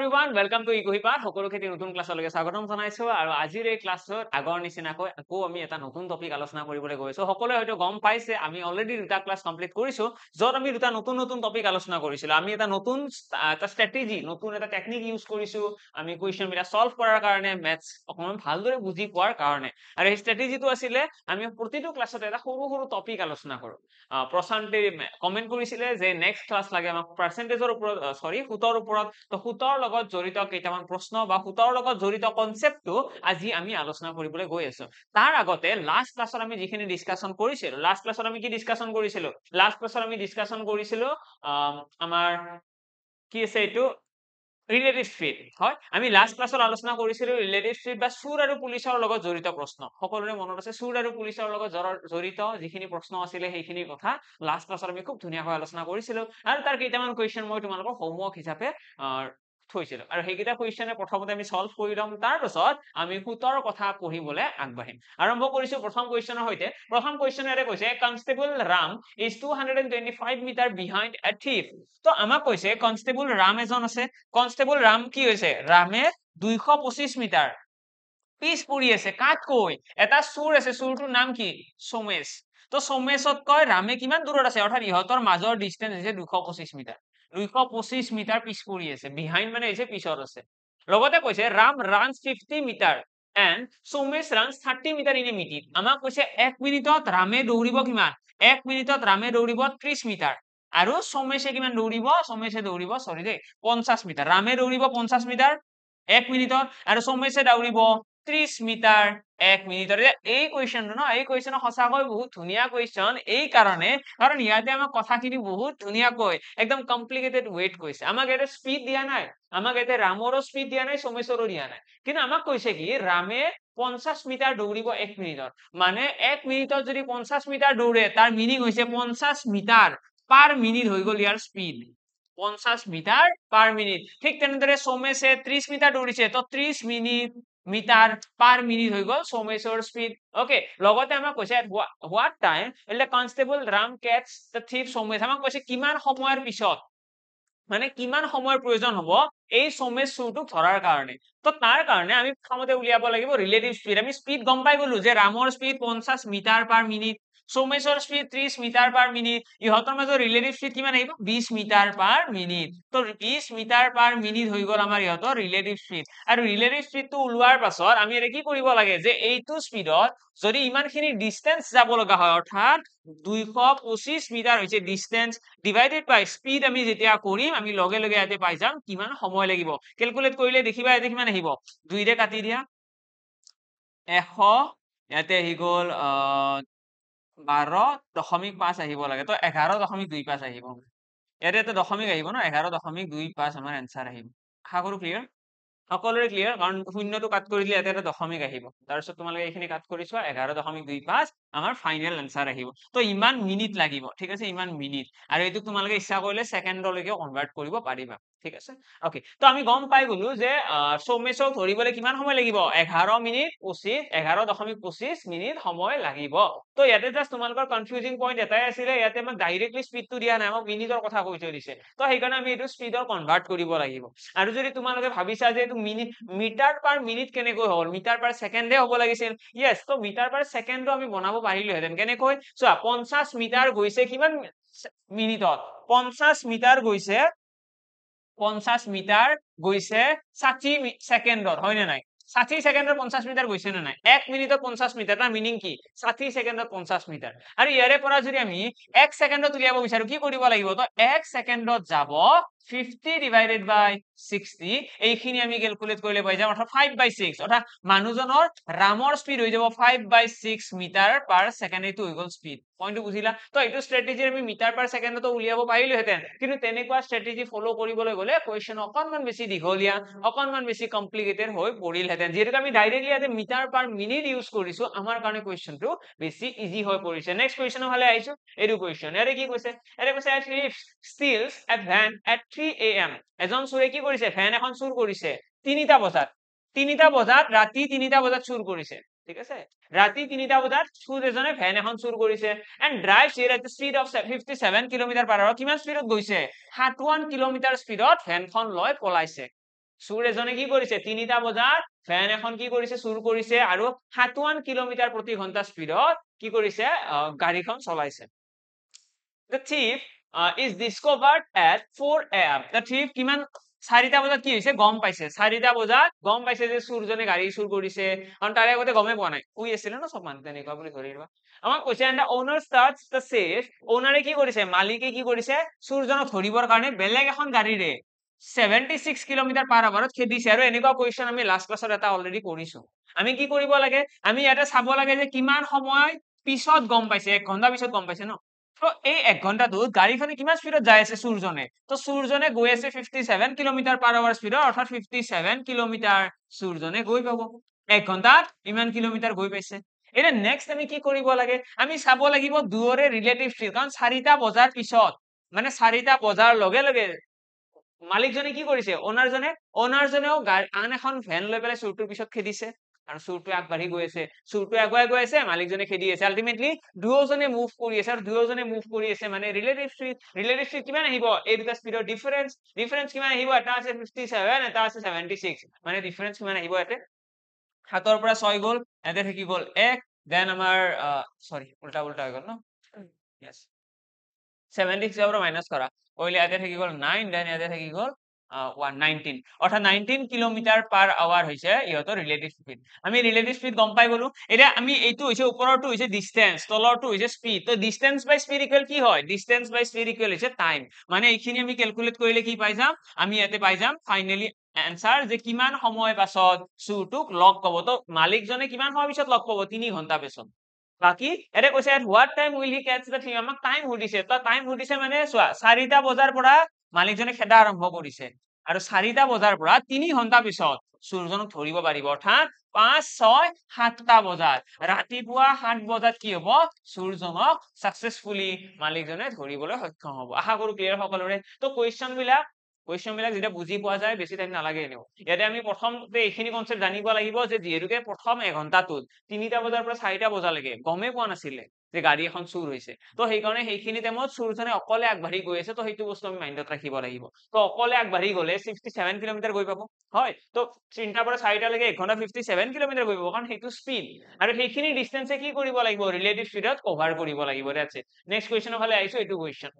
everyone, welcome to ইকোহিপাত সকলো খেতি নতুন ক্লাছলৈকে স্বাগতম জনাইছো আৰু আজিৰ এই ক্লাছত আগৰ নিচিনাকৈ আকৌ আমি এটা নতুন টপিক আলোচনা কৰিবলৈ গৈছো সকলোৱে হয়তো গম পাইছে আমি অলৰেডি দুটা ক্লাছ কমপ্লিট কৰিছো যত আমি দুটা নতুন টপিক আলোচনা কৰিছিলো আমি এটা নতুন এটা স্ট্ৰেটেজি নতুন এটা টেকনিক ইউজ কৰিছো আমি কোৱেশ্চন বিলা সলভ কৰাৰ কাৰণে ম্যাথছ অকমান ভালদৰে বুজি পোৱাৰ কাৰণে আৰু এই স্ট্ৰেটেজিটো আছিল আমি প্ৰতিটো ক্লাছত এটা সৰু টপিক আলোচনা কৰো প্ৰশান্তে কমেন্ট কৰিছিলে যে নেক্সট ক্লাছ লাগে আমাক পাৰ্চেন্টেজৰ ওপৰত সুতৰ ওপৰত তো সুতৰ লগত জড়িত কেইটামান প্ৰশ্ন বা সুতৰ লগত জড়িত কনসেপ্টটো আজি আমি আলোচনা কৰিবলৈ গৈ আছো তাৰ আগতে লাষ্ট ক্লাছত আমি যিখিনি ডিসকাশন কৰিছিলো লাষ্ট ক্লাছত আমি কি ডিসকাশন কৰিছিলো লাষ্ট ক্লাছত আমি ডিসকাশন কৰিছিলো আমাৰ কি আছে এটো ৰিলেটিভ স্পীড হয় আমি লাষ্ট ক্লাছত আলোচনা কৰিছিলো ৰিলেটিভ স্পীড বা চুৰ আৰু পুলিচৰ লগত জড়িত প্ৰশ্ন সকলোৰে মনত আছে চুৰ আৰু পুলিচৰ লগত জড়িত যিখিনি প্ৰশ্ন আছিল সেইখিনি কথা লাষ্ট ক্লাছত আমি খুব ধুনীয়াকৈ আলোচনা কৰিছিলো আৰু তাৰ কেইটামান কোৱেশ্চন মই তোমালোকক হোমৱৰ্ক হিচাপে থৈছিলো আৰু সেইকেইটা কোৱেশ্চনে প্ৰথমতে আমি সলভ কৰি লম তাৰ পাছত আমি সুতৰ কথা পঢ়িবলৈ আগবাঢ়িম আৰম্ভ কৰিছো প্ৰথম কোৱেশ্চনৰ সৈতে প্ৰথম কোৱেশ্চনৰে কৈছে constable Ram is 225 metre behind a thief তো আমাক কৈছে কনস্টেবল ৰাম এজন আছে কনস্টেবল ৰাম কি হৈছে ৰামে 225 মিটাৰ পিছ পৰি আছে কাটকৈ এটা চুৰ আছে চুৰটোৰ নাম কি সোমেশ তো সোমেশতকৈ ৰামে কিমান দূৰত আছে অৰ্থাৎ ইহতৰ মাজৰ ডিসটেন্স হৈছে 225 মিটাৰ 225 মিটাৰ পিছ পৰি আছে বিহাইণ্ড মানে হৈছে পিছত আছে লগতে কৈছে Ram runs 50 metre and Somesh runs 30 metre in a minute আমাক কৈছে 1 মিনিটত ৰামে দৌৰিব কিমান 1 মিনিটত ৰামে দৌৰিব 30 মিটাৰ আৰু সোমেশে কিমান দৌৰিব সোমেশে দৌৰিব সৰি দে 50 মিটাৰ ৰামে দৌৰিব 50 মিটাৰ 1 মিনিটত আৰু সোমেশে দৌৰিব 30 মিটাৰ 1 মিনিটৰ এই কোৱেশ্চনটো ন এই কোৱেশ্চন সঁচাকৈ বহুত ধুনীয়া কোৱেশ্চন এই কাৰণে কাৰণ ইয়াতে আমাক কথাখিনি বহুত ধুনীয়াকৈ একদম কমপ্লিকেটেড ওয়েট কৈছে আমাক এটা স্পীড দিয়া নাই আমাক এটা ৰামৰো স্পীড দিয়া নাই সোমেশৰো দিয়া নাই কিন্তু আমাক কৈছে কি ৰামে 50 মিটাৰ দৌৰিব 1 মিনিটত মানে 1 মিনিটত যদি 50 মিটাৰ দৌৰে তাৰ মিনিং হৈছে 50 মিটাৰ পাৰ মিনিট হৈ গল ইয়াৰ স্পীড 50 মিটাৰ পাৰ মিনিট ঠিক তেনেদৰে সোমেশে 30 মিটাৰ দৌৰিছে তো 30 মিটাৰ পাৰ মিনিট হৈ গল সোমেশৰ স্পীড ওকে লগতে আমাক কৈছে what time will the constable ram catch the thief Somesh আমাক কৈছে কিমান সময়ৰ পিছত মানে কিমান সময়ৰ প্ৰয়োজন হ'ব এই সোমেশ চুৰটোক ধৰাৰ কাৰণে তো তাৰ কাৰণে আমি প্ৰথমতে উলিয়াব লাগিব ৰিলেটিভ স্পীড আমি স্পীড গম পাই গলো যে ৰামৰ স্পীড 50 মিটাৰ পাৰ মিনিট সোমেশৰ স্পীড 30 মিটাৰ পাৰ মিনিট ইহতৰ মাজৰ ৰিলেটিভ স্পীড কিমান আহিব 20 মিটাৰ পাৰ মিনিট তো 20 মিটাৰ পাৰ মিনিট হৈ গল আমাৰ ইহতৰ ৰিলেটিভ স্পীড আৰু ৰিলেটিভ স্পীডটো ওলোৱাৰ পাছত আমি এটা কি কৰিব লাগে যে এইটো স্পীডত যদি ইমানখিনি ডিসটেন্স যাব লগা হয় অৰ্থাৎ 225 মিটাৰ হৈছে ডিসটেন্স ডিভাইডেড বাই স্পীড আমি যেতিয়া কৰিম আমি লগে লগে ইয়াতে পাই যাম কিমান সময় লাগিব ক্যালকুলেট কৰিলে দেখিবা ইয়াতে কিমান আহিব 2 ৰে কাটি দিয়া 100 ইয়াতে আহি গল 12.5 আহিব লাগে তো 11.25 আহিব ইয়াতে এটা দশমিক আহিব ন 11.25 আমাৰ आंसर আহিব আশা কৰো ক্লিয়াৰ সকলোৰে ক্লিয়াৰ কাৰণ শূন্যটো কাট কৰি দিলে ইয়াতে এটা দশমিক আহিব তাৰপিছত তোমালোকে এইখিনি কাট কৰি চোৱা 11.25 আমাৰ ফাইনাল आंसर আহিব তো ইমান মিনিট লাগিব ঠিক আছে ইমান মিনিট আৰু এইটো তোমালোকে ইচ্ছা কৰিলে সেকেন্ডলৈকে কনভাৰ্ট কৰিব পাৰিবা ঠিক আছে ওকে তো আমি গম পাই গলো যে সোমেশক ধৰিবলৈ কিমান সময় লাগিব 11 মিনিট 25 11.25 মিনিট সময় লাগিব তো ইয়াতে জাস্ট তোমালোকৰ কনফিউজিং পইণ্ট এটাই আছিল ইয়াতে আমাক ডাইৰেক্টলি স্পীডটো দিয়া নাই আমাক মিনিটৰ কথা কৈ থৈ দিছে তো সেইকাৰণে আমি এইটো স্পীডৰ কনভাৰ্ট কৰিব লাগিব আৰু যদি তোমালোকে ভাবিছা যে এইটো মিটাৰ পাৰ মিনিট কেনেকৈ হ'ল মিটাৰ পাৰ সেকেন্ডে হ'ব লাগিছিল ইয়েস তো মিটাৰ পাৰ সেকেন্ডও আমি বনাব পাৰিলোহেঁতেন কেনেকৈ চোৱা 50 মিটাৰ গৈছে কিমান মিনিটত 50 মিটাৰ গৈছে 50 মিটাৰ গৈছে 60 সেকেন্ডত হয় নে নাই 60 সেকেন্ডত 50 মিটাৰ গৈছে নে নাই 1 মিনিটত 50 মিটাৰ তাৰ মিনিং কি 60 সেকেন্ডত 50 মিটাৰ আৰু ইয়াৰে পৰা যদি আমি 1 সেকেন্ডত উলিয়াব বিচাৰো কি কৰিব লাগিব তো 1 সেকেন্ডত যাব 50 divided by 60 এইখিনি আমি ক্যালকুলেট কৰিলে পাই যাম অৰ্থাৎ 5/6 অৰ্থাৎ মানুহজনৰ ৰামৰ স্পীড হৈ যাব 5/6 মিটাৰ পাৰ সেকেন্ড এইটো হৈ গল স্পীড পইণ্টটো বুজিলা তো এইটো স্ট্ৰেটেজি আমি মিটাৰ পাৰ সেকেন্ডত উলিয়াব পাৰিলোহেঁতেন কিন্তু তেনেকুৱা স্ট্ৰেটেজি ফলো কৰিবলৈ গলে কোৱেশ্চন অকনমান বেছি দীঘলীয়া অকনমান বেছি কমপ্লিকেটেড হৈ পৰিলহেঁতেন যেহেতু আমি ডাইৰেক্টলি ইয়াতে মিটাৰ পাৰ মিনিট ইউজ কৰিছো আমাৰ কাৰণে কোৱেশ্চনটো বেছি ইজি হৈ পৰিছে নেক্সট কোৱেশ্চনৰ ফালে আহিছো এইটো কোৱেশ্চন ইয়াতে কি কৈছে ইয়াতে কৈছে a thief steals a van at 3 am এজন চোৰে কি কৰিছে ভ্যান এখন চুৰ কৰিছে 3টা বজাত ৰাতি 3টা বজাত চুৰ কৰিছে ঠিক আছে ৰাতি 3টা বজাত চুৰ এজনে ভ্যান এখন চুৰ কৰিছে and drives here at the speed of 57 kilometre per hour কিমান স্পীডত গৈছে 61 কিলোমিটাৰ স্পীডত ভ্যানখন লৈ পলাইছে চোৰ এজনে কি কৰিছে 3টা বজাত ভেন এখন কি কৰিছে চুৰ কৰিছে আৰু 57 কিলোমিটাৰ প্ৰতি ঘন্টা স্পীডত কি কৰিছে গাড়ীখন চলাইছে the thief is discovered at 4 am the thief কিমান 4টা বজাত কি হৈছে গম পাইছে 4টা বজাত গম পাইছে যে চোৰজনে গাড়ী চুৰ কৰিছে কাৰণ তাৰে আগতে গমে পোৱা নাই শুই আছিল ন সব মানুহ তেনেকুৱা বুলি ধৰি লোৱা আমাক কৈছে and the owner starts the safe ওনাৰে কি কৰিছে মালিকে কি কৰিছে চোৰজনক ধৰিবৰ কাৰণে বেলেগ এখন গাড়ীৰে 76 কিলোমিটাৰ পাৰ আৱাৰত খেদিছে আৰু এনেকুৱা কোৱেশ্চন আমি লাষ্ট ক্লাছত এটা অলৰেডি কৰিছো আমি কি কৰিব লাগে আমি ইয়াতে চাব লাগে যে কিমান সময় পিছত গম পাইছে 1 ঘন্টা পিছত গম পাইছে ন তো এই 1 ঘন্টাটোত গাড়ীখনে কিমান স্পীডত যাই আছে চুৰজনে তো চুৰজনে গৈ আছে 57 কিলোমিটাৰ পাৰ আৱাৰ স্পীডত অৰ্থাৎ 57 কিলোমিটাৰ চুৰজনে গৈ পাব 1 ঘন্টাত ইমান কিলোমিটাৰ গৈ পাইছে এটা নেক্সট আমি কি কৰিব লাগে আমি চাব লাগিব দুয়োৰে ৰিলেটিভ স্পীড কাৰণ 4টা বজাৰ পিছত মানে 4টা বজাৰ লগে লগে মালিকজনে কি কৰিছে ওনাৰজনেও আন এখন ভেন লৈ পেলাই চুৰটোৰ পিছত খেদিছে আৰু চুৰটো আগবাঢ়ি গৈ আছে চুৰটো আগুৱাই গৈ আছে মালিকজনে খেদি আছে আলটিমেটলি দুয়োজনে মুভ কৰি আছে আৰু দুয়োজনে মুভ কৰি আছে মানে ৰিলেটিভ স্পীড কিমান আহিব এই দুটা স্পীডৰ ডিফাৰেন্স কিমান আহিব এটা আছে 57 এটা আছে 76 মানে ডিফাৰেন্স কিমান আহিব ইয়াতে 7ৰ পৰা 6 গ'ল ইয়াতে থাকি গ'ল 1 দেন আমাৰ সৰি উল্টা হৈ গ'ল ন yes 76 ৰ পৰা মাইনাস কৰা কইলে ইয়াতে থাকি গ'ল 9 দেন ইয়াতে থাকি গ'ল 119 অৰ্থাৎ 19 কিলোমিটাৰ পাৰ আৱাৰ হৈছে ইহতৰ ৰিলেটিভ স্পীড আমি ৰিলেটিভ স্পীড গম পাই গলো এতিয়া আমি এইটো হৈছে ওপৰৰটো হৈছে ডিসটেন্স তলৰটো হৈছে স্পীড তো ডিসটেন্স বাই স্পীড ইকুৱেল কি হয় ডিসটেন্স বাই স্পীড ইকুৱেল হৈছে টাইম মানে এইখিনি আমি ক্যালকুলেট কৰিলে কি পাই যাম আমি ইয়াতে পাই যাম ফাইনালি এনসাৰ যে কিমান সময় পাছত চুৰটোক লগ পাব তো মালিকজনে কিমান সময় পিছত লগ পাব 3 ঘন্টা পিছত বাকি এটা কৈছে what time will he catch the thief আমাক টাইম সুধিছে তো টাইম সুধিছে মানে চোৱা 4টা বজাৰ পৰা মালিকজনে খেদা আৰম্ভ কৰিছে আৰু 4টা বজাৰ পৰা 3 ঘন্টা পিছত চুৰজনক ধৰিব পাৰিব অৰ্থাৎ 5 6 7টা বজাত ৰাতিপুৱা 7 বজাত কি হ'ব চুৰজনক সাকসেসফুলি মালিকজনে ধৰিবলৈ সক্ষম হ'ব আশা কৰো ক্লিয়াৰ সকলোৰে তো কোৱেশ্চন বিলাক যেটা বুজি পোৱা যায় বেছি টাইম নালাগে এনেও ইয়াতে আমি প্ৰথমতে এইখিনি কনসেপ্ট জানিব লাগিব যে যিহেতুকে প্ৰথম 1 ঘন্টাটোত 3টা বজাৰ পৰা 4টা বজালৈকে গমে পোৱা নাছিলে যে গাড়ী এখন চুৰ হৈছে তো সেই কাৰণে সেইখিনি টাইমত চুৰজনে অকলে আগবাঢ়ি গৈ আছে তো সেইটো বস্তু আমি মাইন্ডত ৰাখিব লাগিব তো অকলে আগবাঢ়ি গলে 67 কিলোমিটাৰ গৈ পাব হয় তো 3টাৰ পৰা 4টা লৈকে 1 ঘন্টা 57 কিলোমিটাৰ গৈ পাব কাৰণ সেইটো স্পীড আৰু সেইখিনি ডিসটেন্সে কি কৰিব লাগিব ৰিলেটিভ স্পীডত কভাৰ কৰিব লাগিব দ্যাটস ইট নেক্সট কোৱেশ্চনৰ ফালে আইছো এইটো কোৱেশ্চন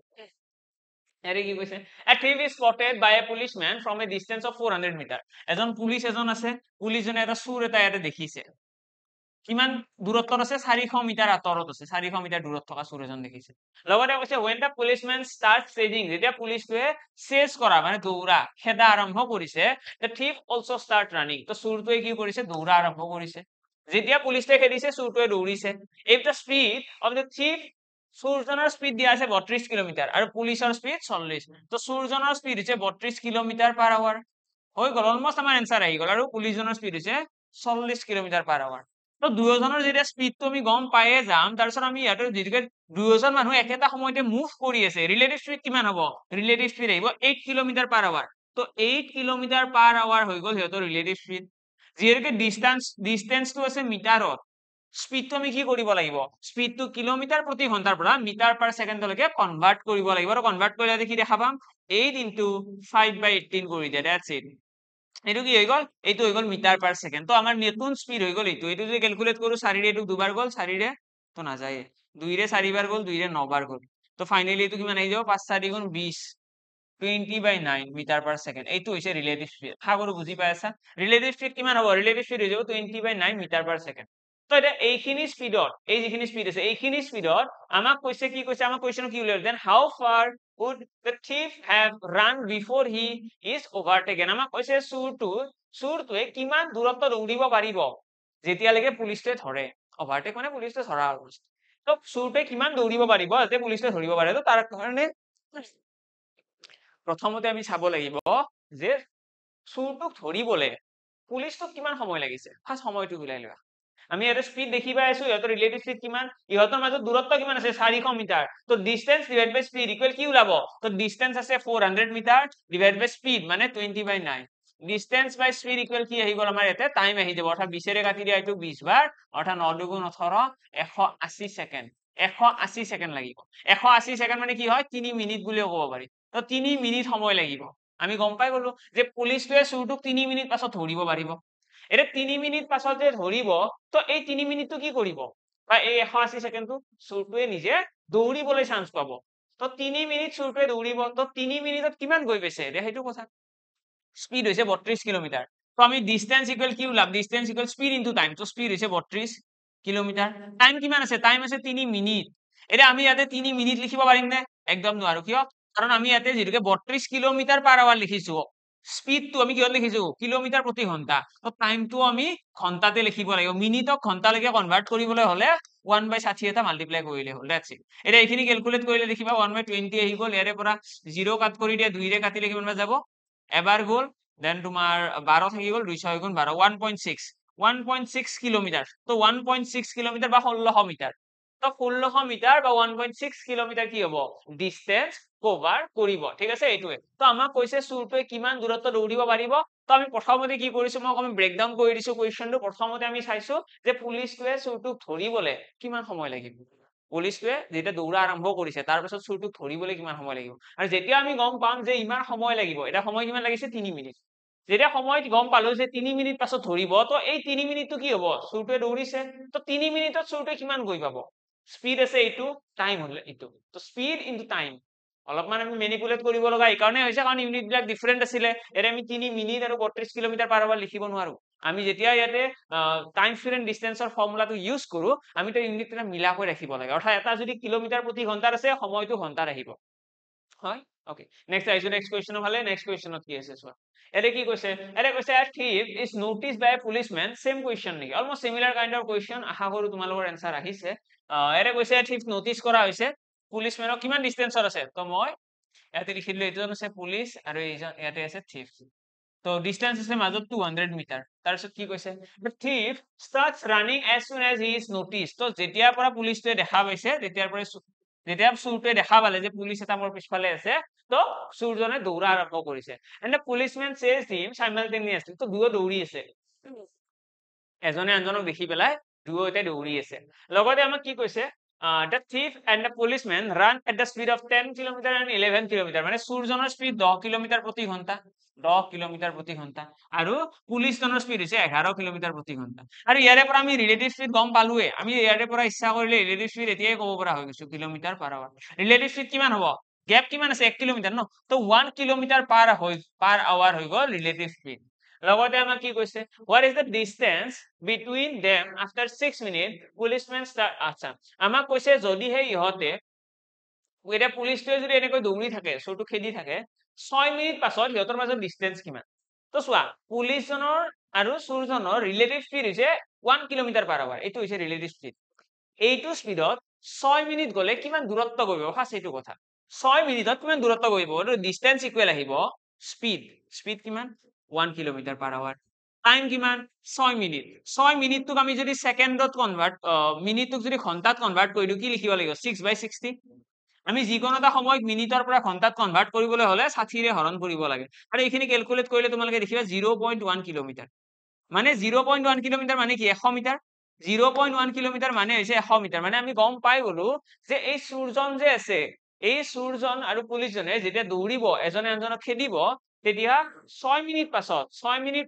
এৰে কি কৈছে a thief is spotted by a policeman from a distance of 400 meter এজন পুলিশ এজন আছে পুলিশজনে এটা চুৰ এটা ইয়াতে দেখিছে কিমান দূৰত্বত আছে 400 মিটাৰ আঁতৰত আছে 400 মিটাৰ দূৰত থকা চুৰ এজন দেখিছে লগতে কৈছে when the policeman starts chasing যেতিয়া পুলিশটোৱে চেজ কৰা মানে দৌৰা খেদা আৰম্ভ কৰিছে the thief also start running তো চুৰটোৱে কি কৰিছে দৌৰা আৰম্ভ কৰিছে যেতিয়া পুলিশটোৱে খেদিছে চুৰটোৱে দৌৰিছে if the speed of the thief চুৰজনৰ স্পীড দিয়া আছে 32 কিলোমিটাৰ আৰু পুলিশৰ স্পীড 40 তো চুৰজনৰ স্পীড হৈছে 32 কিলোমিটাৰ পাৰ আৱাৰ হৈ গ'ল অলমোস্ট আমাৰ এনসাৰ আহি গ'ল আৰু পুলিশজনৰ স্পীড হৈছে 40 কিলোমিটাৰ পাৰ আৱাৰ তো দুয়োজনৰ যেতিয়া স্পীডটো আমি গম পায়ে যাম তাৰপিছত আমি ইয়াতে যেতিয়াকে দুয়োজন মানুহ একেটা সময়তে মুভ কৰি আছে ৰিলেটিভ স্পীড কিমান হ'ব ৰিলেটিভ স্পীড আহিব 8 কিলোমিটাৰ পাৰ আৱাৰ তো 8 কিলোমিটাৰ পাৰ আৱাৰ হৈ গ'ল সিহঁতৰ ৰিলেটিভ স্পীড যিহেতুকে ডিসটেন্সটো আছে মিটাৰত স্পীডটো আমি কি কৰিব লাগিব স্পীডটো কিলোমিটাৰ প্ৰতি ঘন্টাৰ পৰা মিটাৰ পাৰ সেকেন্ডলৈকে কনভাৰ্ট কৰিব লাগিব আৰু কনভাৰ্ট কৰিলে কি দেখা পাম 8 into 5/18 কৰি দিয়া দ্যাটস ইট এইটো কি হৈ গ'ল এইটো হৈ গ'ল মিটাৰ পাৰ সেকেন্ড তো আমাৰ নতুন স্পীড হৈ গ'ল এইটো যদি ক্যালকুলেট কৰো 4 ৰে এইটো দুবাৰ গ'ল 4 ৰে তো না যায় 2 ৰে 4 বাৰ গ'ল 2 ৰে 9 বাৰ গ'ল তো ফাইনালি এইটো কিমান আহি যাব 5 4 গুণ 20 20/9 মিটাৰ পাৰ সেকেন্ড এইটো হৈছে ৰিলেটিভ স্পীড খাগৰু বুজি পাই আছা ৰিলেটিভ স্পীড কিমান হ'ব ৰিলেটিভ স্পীড হৈ যাব 20/9 মিটাৰ পাৰ সেকেন্ড তো এটা এইখিনি স্পীডত এই যিখিনি স্পীড আছে এইখিনি স্পীডত আমাক কৈছে কি কৈছে আমাক কোৱেশ্চন কি উলিয়াল then how far would the thief have run before he is overtaken আমাক কৈছে চুৰটোৱে কিমান দূৰত্ব দৌৰিব পাৰিব যেতিয়ালৈকে পুলিশটোৱে ধৰে overtake মানে পুলিশটোৱে ধৰা আৰু তো চুৰটোৱে কিমান দৌৰিব পাৰিব যাতে পুলিশটোৱে ধৰিব পাৰে তো তাৰ কাৰণে প্ৰথমতে আমি চাব লাগিব যে চুৰটোক ধৰিবলে পুলিশটোক কিমান সময় লাগিছে ফাৰ্স্ট সময়টো উলাই লোৱা আমি এটা স্পীড দেখি পাই আছো ইহতৰ ৰিলেটিভ স্পীড কিমান ইহতৰ মাজত দূৰত্ব কিমান আছে 400 মিটাৰ তো ডিসটেন্স ডিভাইড বাই স্পীড ইকুৱেল কি ওলাব তো ডিসটেন্স আছে 400 মিটাৰ ডিভাইড বাই স্পীড মানে 20/9 ডিসটেন্স বাই স্পীড ইকুৱেল কি আহি গ'ল আমাৰ ইয়াতে টাইম আহি যাব অৰ্থাৎ 20 ৰে কাটি দিয়া এইটো 20 বাৰ অৰ্থাৎ 9 দুগুণ 18 180 সেকেন্ড 180 সেকেন্ড লাগিব 180 সেকেন্ড মানে কি হয় 3 মিনিট বুলিও ক'ব পাৰি তো 3 মিনিট সময় লাগিব আমি গম পাই গলো যে পুলিচটোৱে চুৰটোক 3 মিনিট পাছত ধৰিব পাৰিব এতিয়া 3 মিনিট পাছত যে ধৰিব তো এই 3 মিনিটটো কি কৰিব বা এই 180 সেকেন্ডটো চুৰটোৱে নিজে দৌৰিবলৈ চান্স পাব তো 3 মিনিট চুৰটোৱে দৌৰিব তো 3 মিনিটত কিমান গৈ পাইছে এতিয়া সেইটো কথা স্পীড হৈছে 32 কিলোমিটাৰ তো আমি ডিসটেন্স ইকুয়াল কি ওলাম distance equal speed into time তো স্পীড হৈছে 32 কিলোমিটাৰ টাইম কিমান আছে টাইম আছে 3 মিনিট এতিয়া আমি ইয়াতে 3 মিনিট লিখিব পাৰিম নে একদম নোৱাৰো কিয় কাৰণ আমি ইয়াতে যেটোকে 32 কিলোমিটাৰ পাৰ আৱাৰ লিখিছো স্পীডটো আমি কিহত লিখিছো কিলোমিটাৰ প্ৰতি ঘন্টা তো টাইমটো আমি ঘন্টাতে লিখিব লাগিব মিনিটক ঘন্টালৈকে কনভাৰ্ট কৰিবলৈ হলে 1/60 এটা মাল্টিপ্লাই কৰিলে হ'ল দ্যাটস ইট এতিয়া এইখিনি ক্যালকুলেট কৰিলে দেখিবা 1/20 আহি গ'ল ইয়াৰে পৰা 0 কাট কৰি দিয়া 2 ৰে কাটিলে কিমান যাব এবাৰ গ'ল দেন তোমাৰ 12 থাকি গ'ল 2 6 গুণ 12 1.6 কিলোমিটাৰ তো 1.6 কিলোমিটাৰ বা 1600 মিটাৰ তো 1600 মিটাৰ বা 1.6 কিলোমিটাৰ কি হ'ব ডিসটেন্স কভাৰ কৰিব ঠিক আছে এইটোৱে তো আমাক কৈছে চুৰটোৱে কিমান দূৰত্ব দৌৰিব পাৰিব তো আমি প্ৰথমতে কি কৰিছো মই অকমান ব্ৰেকডাউন কৰি দিছো কোৱেশ্চনটো প্ৰথমতে আমি চাইছো যে পুলিচটোৱে চুৰটোক ধৰিবলে কিমান সময় লাগিব পুলিচটোৱে যেতিয়া দৌৰা আৰম্ভ কৰিছে তাৰ পিছত চুৰটোক ধৰিবলে কিমান সময় লাগিব আৰু যেতিয়া আমি গম পাম যে ইমান সময় লাগিব এটা সময় কিমান লাগিছে 3 মিনিট যেতিয়া সময় গম পালো যে 3 মিনিট পাছত ধৰিব তো এই 3 মিনিটটো কি হ'ব চুৰটোৱে দৌৰিছে তো 3 মিনিটত চুৰটোৱে কিমান গৈ পাব স্পীড আছে এইটো টাইম হলে এইটো তো স্পীড ইনটু টাইম অলপমান আমি মেনিপুলেট কৰিব লগা এই কাৰণে হৈছে কাৰণ ইউনিট বিলাক ডিফাৰেন্ট আছিলে এৰে আমি 3 মিনিট আৰু 32 কিলোমিটাৰ পাৰ আৱাৰ লিখিব নোৱাৰো আমি যেতিয়া ইয়াতে টাইম স্পীড এন্ড ডিসটেন্সৰ ফৰ্মুলাটো ইউজ কৰো আমি তো ইউনিট এটা মিলাকৈ ৰাখিব লাগে অৰ্থাৎ এটা যদি কিলোমিটাৰ প্ৰতি ঘন্টাৰ আছে সময়টো ঘন্টাৰ আহিব হয় ওকে নেক্সট আইছো নেক্সট কোৱেশ্চনৰ ফালে নেক্সট কোৱেশ্চনত কি আছে চোৱা এৰে কি কৈছে এৰে কৈছে a thief is noticed by a policeman same question নেকি অলমোস্ট সিমিলাৰ কাইন্ড অফ কোৱেশ্চন আশা কৰো তোমালোকৰ এনসাৰ আহিছে এৰে কৈছে a thief নোটিস কৰা হৈছে পুলিচমেনক কিমান ডিসটেন্সত আছে তো মই ইয়াতে লিখি দিলো এইজন আছে পুলিচ আৰু এইজন ইয়াতে আছে thief তো ডিসটেন্স আছে মাজত 200 মিটাৰ তাৰপিছত কি কৈছে the thief starts running as soon as he is noticed তো যেতিয়াৰ পৰা পুলিচটোৱে দেখা পাইছে তেতিয়াৰ পৰা যেতিয়া চুৰটোৱে দেখা পালে যে পুলিচ এটা মোৰ পিছফালে আছে তো চুৰজনে দৌৰা আৰম্ভ কৰিছে and the policeman says him simultaneously তো দুয়ো দৌৰি আছে এজনে আনজনক দেখি পেলাই দুয়োতে দৌৰি আছে লগতে আমাক কি কৈছে the thief and the policeman run at the speed of 10 kilometer and 11 kilometer মানে চুৰজনৰ স্পীড 10 কিলোমিটাৰ প্ৰতি ঘন্টা 10 কিলোমিটাৰ প্ৰতি ঘন্টা আৰু পুলিচজনৰ স্পীড হৈছে 11 কিলোমিটাৰ প্ৰতি ঘন্টা আৰু ইয়াৰে পৰা আমি ৰিলেটিভ স্পীড গম পালোৱে আমি ইয়াৰে পৰা ইচ্ছা কৰিলে ৰিলেটিভ স্পীড এতিয়াই ক'ব পৰা হৈ গৈছো kilometre per hour relative speed কিমান হ'ব গ্যাপ কিমান আছে 1 কিলোমিটাৰ ন তো 1 কিলোমিটাৰ পাৰ আৱাৰ হৈ গ'ল ৰিলেটিভ স্পীড লগতে আমাক কি কৈছে what is the distance between them after 6 minutes policeman start আচ্ছা আমাক কৈছে যদিহে ইহতে এতিয়া পুলিচটোৱে যদি এনেকৈ দৌৰি থাকে চুৰটো খেদি থাকে 6 মিনিট পাছত ইহতৰ মাজত ডিসটেন্স কিমান তো চোৱা পুলিচজনৰ আৰু চুৰজনৰ ৰিলেটিভ স্পীড হৈছে 1 কিলোমিটাৰ পাৰ আৱাৰ এইটো হৈছে ৰিলেটিভ স্পীড এইটো স্পীডত 6 মিনিট গলে কিমান দূৰত্ব গৈ পাব ফাৰ্স্ট এইটো কথা 6 মিনিটত কিমান দূৰত্ব গৈ পাব এইটো ডিসটেন্স ইকুৱেল আহিব স্পীড কিমান 1 কিলোমিটাৰ পাৰ আৱাৰ টাইম কিমান 6 মিনিট 6 মিনিটটোক আমি যদি সেকেন্ডত কনভাৰ্ট মিনিটটোক যদি ঘন্টাত কনভাৰ্ট কৰি দিও কি লিখিব লাগিব 6/60 আমি যিকোনো এটা সময়ত মিনিটৰ পৰা ঘন্টাত কনভাৰ্ট কৰিবলৈ হলে 60 ৰে হৰণ কৰিব লাগে আৰু এইখিনি ক্যালকুলেট কৰিলে তোমালোকে দেখিবা 0.1 কিলোমিটাৰ মানে 0.1 কিলোমিটাৰ মানে কি 100 মিটাৰ 0.1 কিলোমিটাৰ মানে হৈছে 100 মিটাৰ মানে আমি গম পাই গলো যে এই চুৰজন যে আছে এই চুৰজন আৰু পুলিচজনে যেতিয়া দৌৰিব এজনে আনজনক খেদিব তেতিয়া 6 মিনিট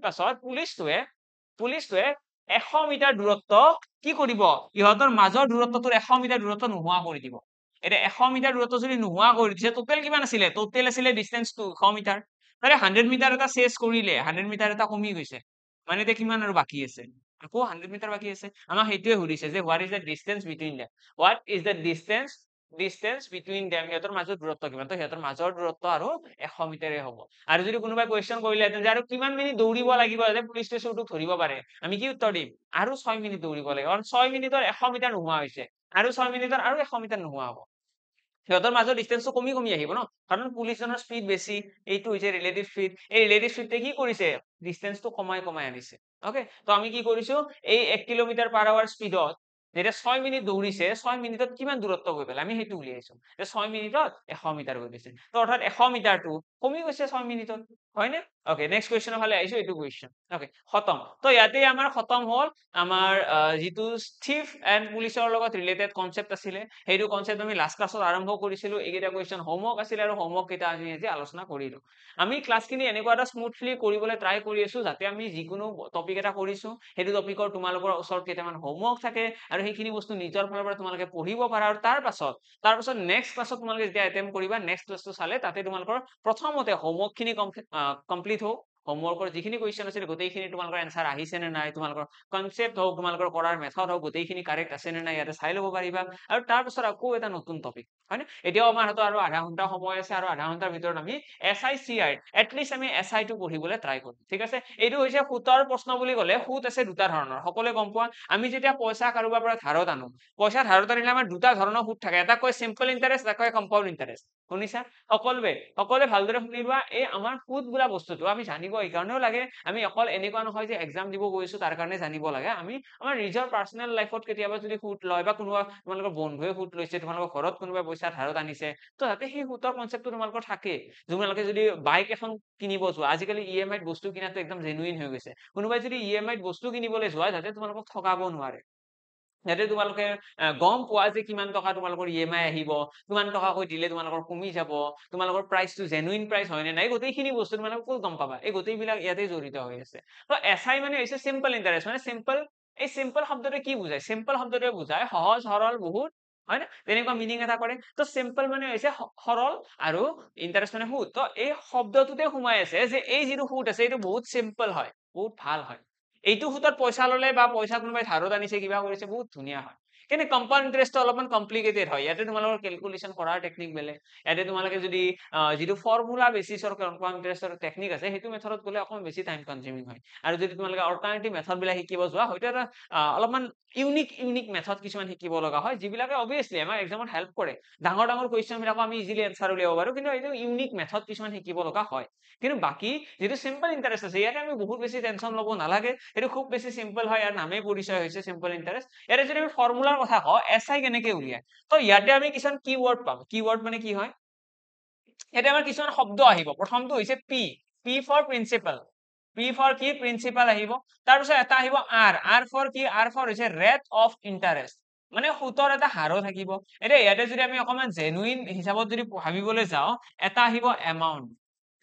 পাছত পুলিচটোৱে 100 মিটাৰ দূৰত্ব কি কৰিব ইহতৰ মাজৰ দূৰত্বটোৰ 100 মিটাৰ দূৰত্ব নোহোৱা কৰি দিব এটা 100 মিটাৰ দূৰত্ব যদি নোহোৱা কৰি দিছে টোটাল কিমান আছিল টোটাল আছিল ডিসটেন্স 200 মিটাৰ মানে 100 মিটাৰ এটা চেছ কৰিলে 100 মিটাৰ এটা কমি গৈছে মানে এটা কিমান আৰু বাকি আছে আকৌ 100 মিটাৰ বাকি আছে আমাক হেতুৱে সুধিছে যে what is the distance between them what is the distance between them ইহতৰ মাজৰ দূৰত্ব কিমান তো ইহতৰ মাজৰ দূৰত্ব আৰু 100 মিটাৰে হ'ব আৰু যদি কোনোবাই কোৱেশ্চন কৰিলে যে আৰু কিমান মিনিট দৌৰিব লাগিব যে পুলিচে চুৰটোক ধৰিব পাৰে আমি কি উত্তৰ দিম আৰু 6 মিনিট দৌৰিব লাগে কাৰণ 6 মিনিটৰ 100 মিটাৰ নোহোৱা হৈছে আৰু 6 মিনিটৰ আৰু 100 মিটাৰ নোহোৱা হ'ব সিহতৰ মাজৰ ডিসটেন্সটো কমি আহিব ন কাৰণ পুলিচজনৰ স্পীড বেছি এইটো হৈছে ৰিলেটিভ স্পীড এই ৰিলেটিভ স্পীডে কি কৰিছে ডিসটেন্সটো কমাই আনিছে ওকে তো আমি কি কৰিছো এই 1 কিলোমিটাৰ পাৰ আৱাৰ স্পীডত যেটা 6 মিনিট দৌৰিছে 6 মিনিটত কিমান দূৰত্ব গৈ পেলাই আমি হেতু উলিয়াইছো যে 6 মিনিটত 100 মিটাৰ গৈ গৈছে তো অৰ্থাৎ 100 মিটাৰটো কমি গৈছে 6 মিনিটত হয়নে ওকে নেক্সট কুৱেশ্যনৰ ফালে আহিছো এইটো কুৱেশ্যন ওকে খতম তো ইয়াতে আমাৰ খতম হ'ল আমাৰ যিটো থিফ এণ্ড পুলিচৰ লগত ৰিলেটেড কনসেপ্ট আছিলে সেইটো কনসেপ্ট আমি লাষ্ট ক্লাছত আৰম্ভ কৰিছিলো এইকেইটা কুৱেশ্যন হোমৱৰ্ক আছিলে আৰু হোমৱৰ্ক কেইটা আমি আজি আলোচনা কৰিলো আমি ক্লাছখিনি এনেকুৱা এটা স্মুথলি কৰিবলৈ ট্ৰাই কৰি আছো যাতে আমি যিকোনো টপিক এটা কৰিছো সেইটো টপিকৰ তোমালোকৰ ওচৰত কেইটামান হোমৱৰ্ক থাকে আৰু সেইখিনি বস্তু নিজৰ ফালৰ পৰা তোমালোকে পঢ়িব পাৰা আৰু তাৰ পাছত নেক্সট ক্লাছত তোমালোকে যেতিয়া এটেম্প কৰিবা নেক্সট ক্লাছটো চালে তাতে তোমালোকৰ প্ৰথমতে হোমৱৰ্ক খিনি কমপ্লিট হোক হোমৱৰ্কৰ যিখিনি কুৱেশ্যন আছিল গোটেইখিনি তোমালোকৰ এনসাৰ আহিছে নে নাই তোমালোকৰ কনসেপ্ট হোক তোমালোকৰ কৰাৰ মেথড হোক গোটেইখিনি কাৰেক্ট আছে নে নাই ইয়াতে চাই ল'ব পাৰিবা আৰু তাৰ পাছত আকৌ এটা নতুন টপিক হয়নে এতিয়াও আমাৰ হাতত আৰু আধা ঘণ্টা সময় আছে আৰু আধা ঘণ্টাৰ ভিতৰত আমি SICR এটলিষ্ট আমি SI টো পঢ়িবলৈ ট্ৰাই কৰিম ঠিক আছে এইটো হৈছে সুতৰ প্ৰশ্ন বুলি ক'লে সুত আছে দুটা ধৰণৰ সকলোৱে গম পোৱা আমি যেতিয়া পইচা কাৰোবাৰ পৰা ধাৰত আনো পইচা ধাৰত আনিলে আমাৰ দুটা ধৰণৰ সুত থাকে এটা কয় সিম্পল ইন্টাৰেষ্ট এটা কয় কম্পাউণ্ড ইন্টাৰেষ্ট শুনিছা সকলোৱে ভালদৰে শুনিবা এই আমাৰ সুত বোলা বস্তুটো আমি জানিব এই কাৰণেও লাগে আমি অকল এনেকুৱা নহয় যে এক্সাম দিব গৈছো তাৰ কাৰণে জানিব লাগে আমি আমাৰ নিজৰ পাৰ্সোনেল লাইফত কেতিয়াবা যদি সুত লয় বা কোনোবা তোমালোকৰ বন্ধুৱে সুত লৈছে তোমালোকৰ ঘৰত কোনোবা পইচা ধাৰত আনিছে তো যাতে সেই সুতৰ কনসেপ্টটো তোমালোকৰ থাকে তোমালোকে যদি বাইক এখন কিনিব যোৱা আজিকালি EMI বস্তু কিনাটো একদম জেনুইন হৈ গৈছে কোনোবাই যদি EMI বস্তু কিনিবলৈ যোৱা যাতে তোমালোকক ঠগাব নোৱাৰে যাতে তোমালোকে গম পোৱা যে কিমান টকা তোমালোকৰ EMI আহিব কিমান টকা কৈ দিলে তোমালোকৰ কমি যাব তোমালোকৰ প্ৰাইসটো জেনুইন প্ৰাইস হয় নে নাই গোটেইখিনি বস্তু তোমালোকে ক'ত গম পাবা এই গোটেইবিলাক ইয়াতে জড়িত হৈ আছে তো SI মানে হৈছে সিম্পল ইন্টাৰেষ্ট মানে সিম্পল এই সিম্পল শব্দটোৱে কি বুজায় সিম্পল শব্দটোৱে বুজায় সহজ সৰল বহুত হয় না তেনেকুৱা মিনিং এটা কৰে তো সিম্পল মানে হৈছে সৰল আৰু ইন্টাৰেষ্ট মানে সুদ তো এই শব্দটোতে সোমাই আছে যে এই যিটো সুদ আছে এইটো বহুত সিম্পল হয় বহুত ভাল হয় এইটো সুদত পইচা ললে বা পইচা কোনোবাই ধাৰত আনিছে কিবা কৰিছে বহুত ধুনীয়া হয় কিন্তু কম্পাউণ্ড ইন্টাৰেষ্টটো অলপমান কমপ্লিকেটেড হয় ইয়াতে তোমালোকৰ ক্যালকুলেশন কৰাৰ টেকনিক বেলেগ ইয়াতে তোমালোকে যদি যিটো ফৰ্মুলা বেচিছৰ কম্পাউণ্ড ইন্টাৰেষ্টৰ টেকনিক আছে সেইটো মেথডত গলে অকমান বেছি টাইম কনজিউমিং হয় আৰু যদি তোমালোকে অল্টাৰনেটিভ মেথড বিলাক শিকিব যোৱা হয়তো এটা অলপমান ইউনিক মেথড কিছুমান শিকিব লগা হয় যিবিলাকে অবভিয়াছলি আমাৰ এক্সামত হেল্প কৰে ডাঙৰ কুৱেশ্যন বিলাক আমি ইজিলি এনসাৰ উলিয়াব পাৰো কিন্তু এইটো ইউনিক মেথড কিছুমান শিকিব লগা হয় কিন্তু বাকি যেটো সিম্পল ইন্টাৰেষ্ট আছে ইয়াতে আমি বহুত বেছি টেনশন লব নালাগে এটো খুব বেছি সিম্পল হয় আর নামে পৰিচয় হৈছে সিম্পল ইন্টাৰেষ্ট ইয়াতে যদি আমি ফৰ্মুলাৰ কথা কওঁ SI কেনেকে উলিয়ায় তো ইয়াতে আমি কিছুমান কিৱৰ্ড পাম কিৱৰ্ড মানে কি হয় ইয়াতে আমাৰ কিছুমান শব্দ আহিব প্ৰথমটো হৈছে P for principal P for কি প্ৰিন্সিপাল আহিব তাৰ পিছত এটা আহিব R ফৰ কি R ফৰ হৈছে ৰেট অফ ইন্টাৰেষ্ট মানে সুতৰ এটা হাৰো থাকিব এতিয়া ইয়াতে যদি আমি অকমান জেনুইন হিচাপত যদি ভাবিবলৈ যাওঁ এটা আহিব এমাউন্ট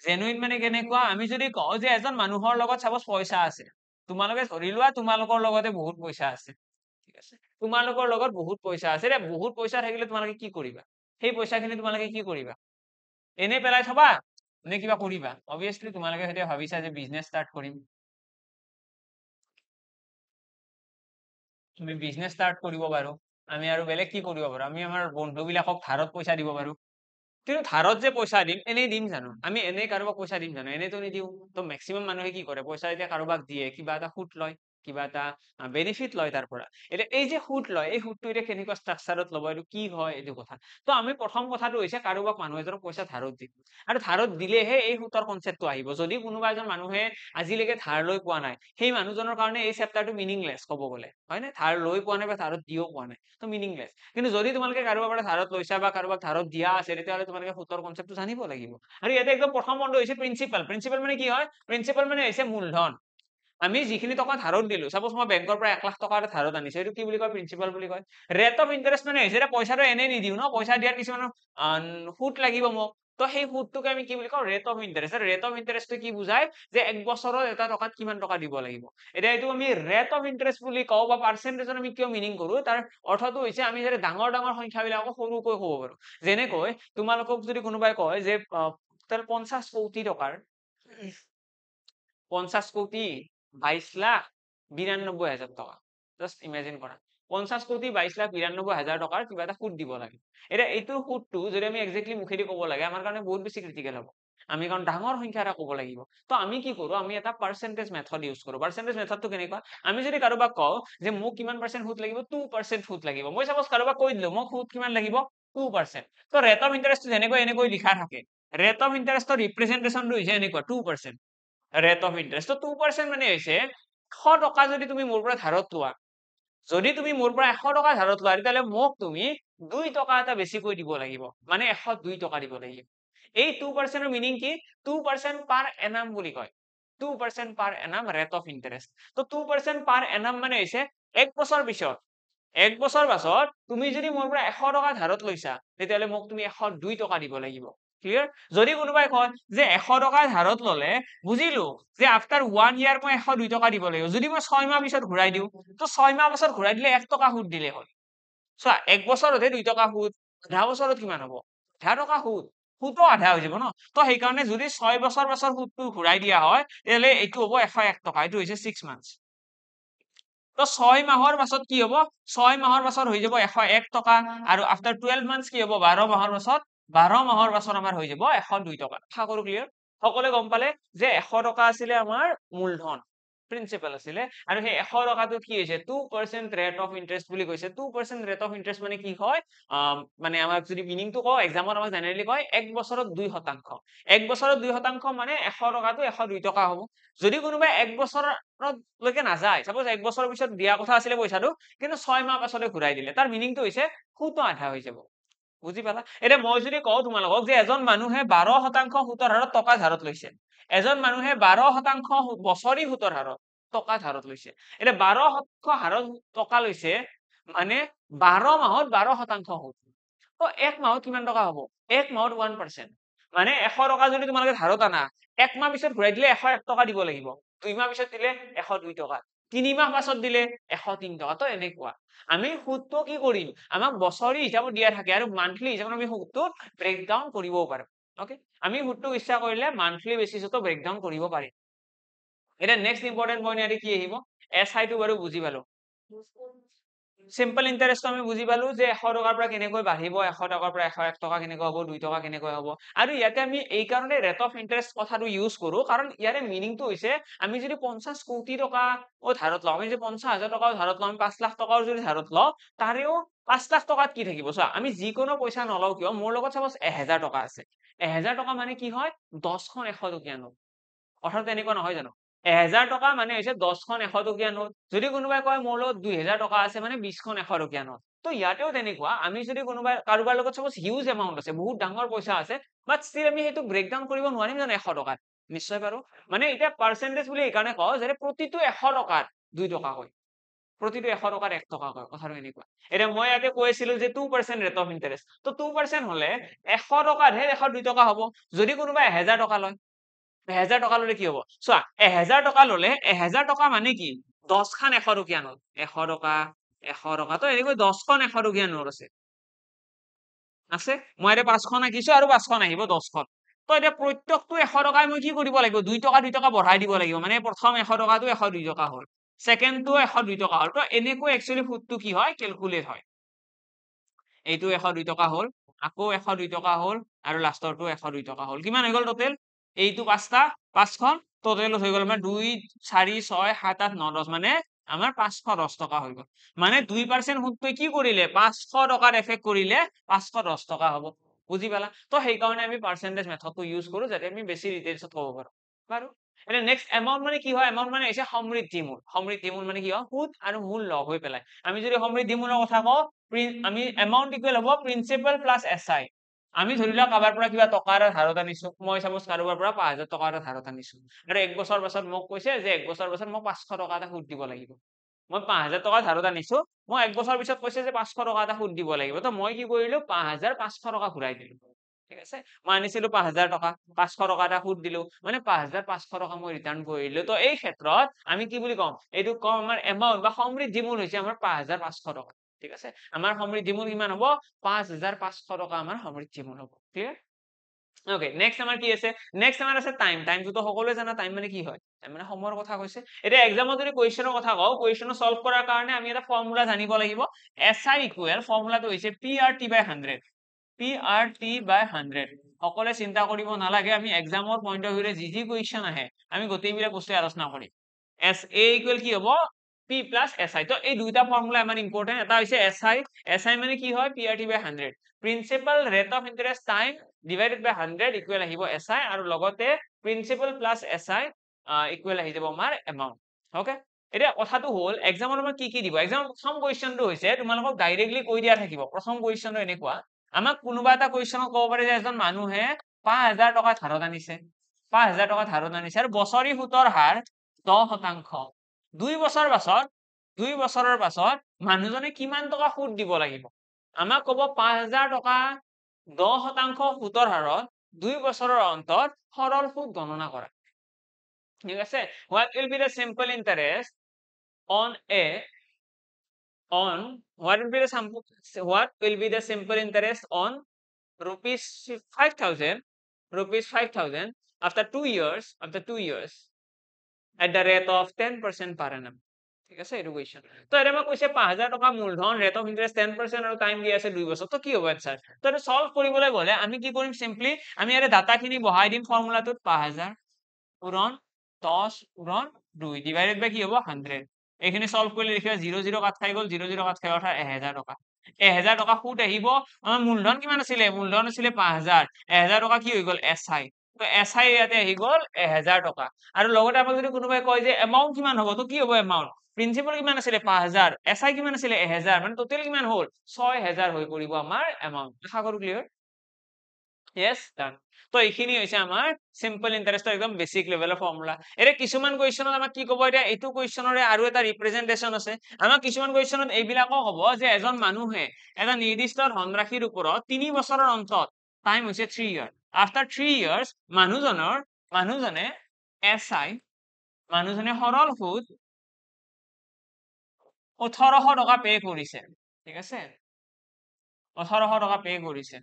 জেনুইন মানে কেনেকুৱা আমি যদি কওঁ যে এজন মানুহৰ লগত সাপোজ পইচা আছে তোমালোকে ধৰি লোৱা তোমালোকৰ লগতে বহুত পইচা আছে ঠিক আছে তোমালোকৰ লগত বহুত পইচা আছে ৰে বহুত পইচা থাকিলে তোমালোকে কি কৰিবা সেই পইচাখিনি তোমালোকে কি কৰিবা এনে পেলাই থবা নে কিবা কৰিবা অবভিয়াছলি তোমালোকে হয়তো ভাবিছা যে বিজনেস ষ্টাৰ্ট কৰিম তুমি বিজনেস ষ্টাৰ্ট কৰিব পাৰো আমি আৰু বেলেগ কি কৰিব পাৰো আমি আমাৰ বন্ধুবিলাকক ধাৰত পইচা দিব পাৰো কিন্তু ধাৰত যে পইচা দিম এনেই দিম জানো আমি এনেই কাৰোবাক পইচা দিম জানো এনেইতো নিদিওঁ তো মেক্সিমাম মানুহে কি কৰে পইচা যেতিয়া কাৰোবাক দিয়ে কিবা এটা সুদ লয় কিবা এটা বেনিফিট লয় তাৰ পৰা এতিয়া এই যে সুদ লয় এই সুদটো এতিয়া কেনেকুৱা ষ্ট্ৰাকচাৰত ল'ব এইটো কি হয় এইটো কথা তো আমি প্ৰথম কথাটো হৈছে কাৰোবাক মানুহ এজনক পইচা ধাৰত দিম আৰু ধাৰত দিলেহে এই সুতৰ কনচেপ্টটো আহিব যদি কোনোবা এজন মানুহে আজিলৈকে ধাৰ লৈ পোৱা নাই সেই মানুহজনৰ কাৰণে এই চেপ্টাৰটো মিনিংলেছ ক'ব গ'লে হয় নে ধাৰ লৈ পোৱা নাই বা ধাৰত দিও পোৱা নাই তো মিনিংলেছ কিন্তু যদি তোমালোকে কাৰোবাৰ পৰা ধাৰত লৈছা বা কাৰোবাক ধাৰত দিয়া আছে তেতিয়াহ'লে তোমালোকে সুতৰ কনচেপ্টটো জানিব লাগিব আৰু ইয়াতে একদম প্ৰথম বন্ধ হৈছে প্ৰিন্সিপাল মানে কি হয় প্ৰিন্সিপাল মানে হৈছে মূলধন আমি যিখিনি টকা ধাৰত দিলো সাপোজ মই বেংকৰ পৰা 1 লাখ টকা ধাৰত আনিছো এইটো কি বুলি কয় প্ৰিন্সিপাল বুলি কয় ৰেট অফ ইন্টাৰেষ্ট মানে হৈছে পইচাটো এনে নিদিও ন পইচা দিয়াৰ কিছুমান সুদ লাগিব মোক তো সেই সুদটোকে আমি কি বুলি কওঁ ৰেট অফ ইন্টাৰেষ্ট কি বুজায় যে এক বছৰত এটা টকাত কিমান টকা দিব লাগিব এতিয়া এইটো আমি ৰেট অফ ইন্টাৰেষ্ট বুলি কওঁ বা পাৰ্চেন্টেজত আমি কিয় মিনিং কৰো তাৰ অৰ্থটো হৈছে আমি যাতে ডাঙৰ সংখ্যাবিলাকক সৰুকৈ ক'ব পাৰো যেনেকৈ তোমালোকক যদি কোনোবাই কয় যে 50 কোটি টকাৰ 50 কোটি 22,92,000 টকা জাস্ট ইমাজিন কৰা 50 কোটি 22,92,000 টকাৰ কিবা এটা সুদ দিব লাগে এতিয়া এইটো সুদটো যদি আমি এক্স্যাক্টলি মুখেদি ক'ব লাগে আমাৰ কাৰণে বহুত বেছি ক্ৰিটিকেল হ'ব আমি কাৰণ ডাঙৰ সংখ্যা এটা ক'ব লাগিব তো আমি কি কৰো আমি এটা পাৰ্চেন্টেজ মেথড ইউজ কৰো পাৰ্চেন্টেজ মেথডটো কেনেকুৱা আমি যদি কাৰোবাক কওঁ যে মোক কিমান পাৰ্চেন্ট সুদ লাগিব 2% সুদ লাগিব মই সাপোজ কাৰোবাক কৈ দিলো মোক সুদ কিমান লাগিব 2% তো ৰেট অফ ইন্টাৰেষ্ট এনেকৈ লিখা থাকে ৰেট অফ ইন্টাৰেষ্টৰ ৰিপ্ৰেজেন্টেশনটো হৈছে এনেকুৱা 2% ৰেট অফ ইন্টাৰেষ্ট তো 2% মানে হৈছে 100 টকা যদি তুমি মোৰ পৰা ধাৰত লোৱা যদি তুমি মোৰ পৰা 100 টকা ধাৰত লোৱা তেতিয়াহ'লে মোক তুমি 2 টকা এটা বেছিকৈ দিব লাগিব মানে 102 টকা দিব লাগিব এই 2% এর মিনিং কি 2% পার এনাম বুলি কয় 2% পার এনাম রেট অফ ইন্টারেস্ট তো 2% পার এনাম মানে হৈছে 1 বছৰ পিছত 1 বছৰ পাছত তুমি যদি মোৰ পৰা 100 টকা ধাৰত লৈছা তেতিয়ালে মোক তুমি 102 টকা দিব লাগিব ক্লিয়াৰ যদি কোনোবাই কয় যে 100 টকা ধাৰত ললে বুজিলো যে আফটাৰ 1 ইয়াৰ মই 102 টকা দিব লাগিব যদি মই 6 মাহ পিছত ঘূৰাই দিও তো 6 মাহ পিছত ঘূৰাই দিলে 1 টকা সুদ দিলে হ'ল চোৱা 1 বছৰতে 2 টকা সুদ আধা বছৰত কিমান হ'ব আধা টকা সুদ সুদও আধা হৈ যাব ন তো সেই কাৰণে যদি 6 বছৰ পাছৰ সুদটো ঘূৰাই দিয়া হয় তেলে এইটো হ'ব 101 টকা এইটো হৈছে 6 মান্থস তো 6 মাহৰ পাছত কি হ'ব 6 মাহৰ পাছত হৈ যাব 101 টকা আৰু আফটাৰ 12 মান্থস কি হ'ব 12 মাহৰ পাছত 12 মাহৰ পাছত আমাৰ হৈ যাব 102 টকা আশা কৰো ক্লিয়াৰ সকলোৱে গম পালে যে 100 টকা আছিলে আমাৰ মূলধন প্ৰিন্সিপাল আছিলে আৰু সেই 100 টকাটো কি হৈছে 2% ৰেট অফ ইন্টাৰেস্ট বুলি কৈছে 2% ৰেট অফ ইন্টাৰেস্ট মানে কি হয় মানে আমাক যদি মিনিংটো কও এক্সামত আমাক জেনাৰেলি কয় 1 বছৰত 2% 1 বছৰত 2% মানে 100 টকাটো 102 টকা হ'ব যদি কোনোবাই 1 বছৰত লৈকে নাযায় সাপোজ 1 বছৰৰ পিছত দিয়া কথা আছিলে পইচাটো কিন্তু 6 মাহ পাছতে ঘূৰাই দিলে তাৰ মিনিংটো হৈছে সুতো আধা হৈ যাব বুজি পালা এতিয়া মই যদি কও তোমালোকক যে এজন মানুহে 12% সুতৰ হাৰত টকা ধাৰত লৈছে এজন মানুহে 12% বছৰি সুতৰ হাৰত টকা ধাৰত লৈছে এতিয়া 12% হাৰত টকা লৈছে মানে 12 মাহত 12% সুদ তো এক মাহত কিমান টকা হ'ব এক মাহত 1% মানে 100 টকা যদি তোমালোকে ধাৰত আনা এক মাহ পিছত ঘূৰাই দিলে 101 টকা দিব লাগিব 2 মাহ পিছত দিলে 102 টকা 3 মাহ পাছত দিলে 103 টকা তো এনেকুৱা আমি সুদটো কি কৰিম আমাক বছৰি হিচাপত দিয়া থাকে আৰু মান্থলি হিচাপত আমি সুদটো ব্ৰেক ডাউন কৰিবও পাৰো ওকে আমি সুদটো ইচ্ছা কৰিলে মান্থলি বেচিছতো ব্ৰেক ডাউন কৰিব পাৰিম এটা নেক্সট ইম্পৰ্টেন্ট পইণ্ট ইয়াতে কি আহিব এসআই টো বাৰু বুজি পালো সিম্পল ইন্টাৰেস্ট আমি বুজি পালো যে 100 টকাৰ পৰা কেনেকৈ বাঢ়িব 100 টকাৰ পৰা 101 টকা কেনেকৈ হ'ব 2 টকা কেনেকৈ হ'ব আৰু ইয়াতে আমি এই কাৰণে ৰেট অফ ইন্টাৰেস্ট কথাটো ইউজ কৰো কাৰণ ইয়াৰে মিনিংটো হৈছে আমি যদি 50 কোটি টকা ধাৰত লওঁ আমি যদি 50,000 টকা ধাৰত লওঁ আমি 5 লাখ টকাৰ যদি ধাৰত লওঁ তাৰেও 5 লাখ টকাত কি থাকিব চোৱা আমি যিকোনো পইচা নলও কিয় মোৰ লগত সাপোজ 1000 টকা আছে 1000 টকা মানে কি হয় 10খন 100 টকীয়া নোট অৰ্থাৎ তেনেকুৱা নহয় জানো 1000 টকা মানে হৈছে 10খন 100 টকীয়া নোট যদি কোনোবাই কয় মোৰ লগত 2000 টকা আছে মানে 20খন 100 টকীয়া নোট তো ইয়াতেও তেনেকুৱা আমি যদি কোনোবাই কাৰোবাৰ লগত সাপোজ হিউজ এমাউন্ট আছে বহুত ডাঙৰ পইচা আছে বাট ষ্টিল আমি সেইটো ব্ৰেক ডাউন কৰিব নোৱাৰিম জানো 100 টকাত নিশ্চয় পাৰো মানে এটা পাৰ্চেন্টেজ বুলি এই কাৰণে কওঁ যে প্ৰতিটো 100 টকাত 2 টকা হয় প্ৰতিটো 100 টকাত 1 টকা হয় কথাটো এনেকুৱা এতিয়া মই ইয়াতে কৈছিলো যে 2% ৰেট অফ ইন্টারেস্ট তো 2% হলে 100 টকাতহে 102 টকা হ'ব যদি কোনোবাই 1000 টকা লয় 1000 টকা ললে কি হ'ব চোৱা 1000 টকা ললে 1000 টকা মানে কি 10খন 100 টকীয়া নোট 100 টকা 100 টকা তো এনেকৈ 10খন 100 টকীয়া নোট আছে মই এতিয়া 5খন আঁকিছো আৰু 5খন আহিব 10খন তো এতিয়া প্ৰত্যেকটো 100 টকাই মই কি কৰিব লাগিব 2 টকা বঢ়াই দিব লাগিব মানে প্ৰথম 100 টকাটো 102 টকা হ'ল সেকেন্ডটো 102 টকা হ'ল তো এনেকৈ একচুয়ালি সুদটো কি হয় ক্যালকুলেট হয় এইটো 102 টকা হ'ল আকৌ 102 টকা হ'ল আৰু লাষ্টৰটো 102 টকা হ'ল কিমান হৈ গ'ল টোটেল এইটো পাঁচটা 5খন টোটেল হৈ গ'ল আমাৰ 2 4 6 7 8 9 10 মানে আমাৰ 510 টকা হৈ গ'ল মানে 2% সুদটোৱে কি কৰিলে 500 টকাৰ এফেক্ট কৰিলে 510 টকা হ'ব বুজি পালা তো সেই কাৰণে আমি পাৰ্চেন্টেজ মেথডটো ইউজ কৰো যাতে আমি বেছি ডিটেইলছত ক'ব পাৰো বাৰু এটা নেক্সট এমাউন্ট মানে কি হয় এমাউন্ট মানে হৈছে সমৃদ্ধি মূল মানে কি হয় সুদ আৰু মূল লগ হৈ পেলাই আমি যদি সমৃদ্ধি মূলৰ কথা কওঁ আমি এমাউন্ট ইকুৱেল হ'ব প্ৰিন্সিপাল প্লাস এসআই আমি ধৰি লোৱা কাৰোবাৰ পৰা কিবা টকা এটা ধাৰত আনিছো মই সাপোজ কাৰোবাৰ পৰা 5000 টকা এটা ধাৰত আনিছো আৰু 1 বছৰ পাছত মোক কৈছে যে 1 বছৰ পাছত মোক 500 টকা এটা সুদ দিব লাগিব মই 5000 টকা ধাৰত আনিছো মই 1 বছৰ পিছত কৈছে যে 500 টকা এটা সুদ দিব লাগিব তো মই কি কৰিলো 5500 টকা ঘূৰাই দিলো ঠিক আছে মই আনিছিলো 5000 টকা 500 টকা এটা সুদ দিলো মানে 5500 টকা মই ৰিটাৰ্ণ কৰিলো তো এই ক্ষেত্ৰত আমি কি বুলি কম এইটো কম আমাৰ এমাউন্ট বা সমৃদ্ধি মূল হৈছে আমাৰ 5500 টকা ঠিক আছে আমাৰ সমৃদ্ধি মূল কিমান হ'ব 5500 টকা আমাৰ সমৃদ্ধি মূল হ'ব ক্লিয়াৰ ওকে নেক্সট আমাৰ কি আছে নেক্সট আমাৰ আছে টাইমটো তো সকলোৱে জানা টাইম মানে কি হয় টাইম মানে সময়ৰ কথা কৈছে এতিয়া এক্সামত যদি কোৱেশ্চনৰ কথা কও কোৱেশ্চন সলভ কৰাৰ কাৰণে আমি এটা ফৰ্মুলা জানিব লাগিব SI ইকুৱেল ফৰ্মুলাটো হৈছে PRT/100 PRT/100 সকলে চিন্তা কৰিব নালাগে আমি এক্সামৰ পইণ্ট অফ ভিউৰে যি কোৱেশ্চন আহে আমি গোটেইবিলাক বস্তু আলোচনা কৰিম SA ইকুৱেল কি হ'ব P plus SI তো এই দুইটা ফৰ্মুলা আমাৰ ইম্পৰ্টেন্ট এটা হৈছে SI মানে কি হয় PRT/100 principal rate of interest time divided by 100 equal আহিব SI আৰু লগতে প্ৰিন্সিপাল প্লাস SI ইকুৱেল আহি যাব আমাৰ এমাউন্ট ওকে এতিয়া কথাটো হ'ল এক্সামৰ আমাৰ কি দিব এক্সামৰ প্ৰথম কোৱেশ্চনটো হৈছে তোমালোকক ডাইৰেক্টলি কৈ দিয়া থাকিব প্ৰথম কোৱেশ্চনটো এনেকুৱা আমাক কোনোবা এটা কোৱেশ্চনত ক'ব পাৰে যে এজন মানুহে 5000 টকা ধাৰত আনিছে 5000 টকা ধাৰত আনিছে আৰু বছৰি সুতৰ হাৰ 10%। 2 বছৰৰ পাছত মানুহজনে কিমান টকা সুদ দিব লাগিব আমাক ক'ব 5000 টকা 10% সুতৰ হাৰত 2 বছৰৰ অন্তত সৰল সুদ গণনা কৰা ঠিক আছে what will be the simple interest on what will be the simple interest on rupees 5000 after 2 years at the rate of 10% per annum ঠিক আছে এটো কোৱেশ্চন তো এটা মই কৈছে 5000 টকা মূলধন ৰেট অফ ইন্টাৰেস্ট 10% আৰু টাইম দি আছে 2 বছৰ তো কি হ'ব आंसर তো এটা সলভ কৰিবলৈ গলে আমি কি কৰিম সিম্পলি আমি ইয়াৰে ডাটাখিনি বহাই দিম ফৰ্মুলাটোত 5000 পূৰণ 10 পূৰণ 2 ডিভাইডেড বাই কি হ'ব 100 এইখিনি সলভ কৰিলে লিখিবা 0 0 কাট খাই গ'ল 0 0 কাট খাই অৰ্থাৎ 1000 টকা 1000 টকা সুদ আহিব আমাৰ মূলধন কিমান আছিল মূলধন আছিল 5000 1000 টকা কি হৈ গ'ল এসআই তো এসআই ইয়াতে আহি গ'ল 1000 টকা আৰু লগতে আপোনাক যদি কোনোবাই কয় যে এমাউন্ট কিমান হ'ব তো কি হ'ব এমাউন্ট প্ৰিন্সিপাল কিমান আছিল 5000 এসআই কিমান আছিল 1000 মানে টোটাল কিমান হ'ল 6000 হৈ পৰিব আমাৰ এমাউন্ট আশা কৰো ক্লিয়াৰ yes done তো এইখিনি হৈছে আমাৰ সিম্পল ইন্টাৰেস্টৰ একদম বেসিক লেভেলৰ ফৰ্মুলা এৰে কিছুমান কোৱেশ্চনত আমাক কি ক'ব এতিয়া এইটো কোৱেশ্চনৰে আৰু এটা ৰিপ্ৰেজেন্টেশন আছে আমাক কিছুমান কোৱেশ্চনত এইবিলাকও হ'ব যে এজন মানুহে এটা নিৰ্দিষ্ট ধনৰাশিৰ ওপৰত 3 বছৰৰ অন্তত টাইম হৈছে 3 ইয়াৰ আফটাৰ 3 ইয়াৰ্স মানুহজনে এসআই মানুহজনে সৰল সুদ 1800 টকা পে কৰিছে ঠিক আছে 1800 টকা পে কৰিছে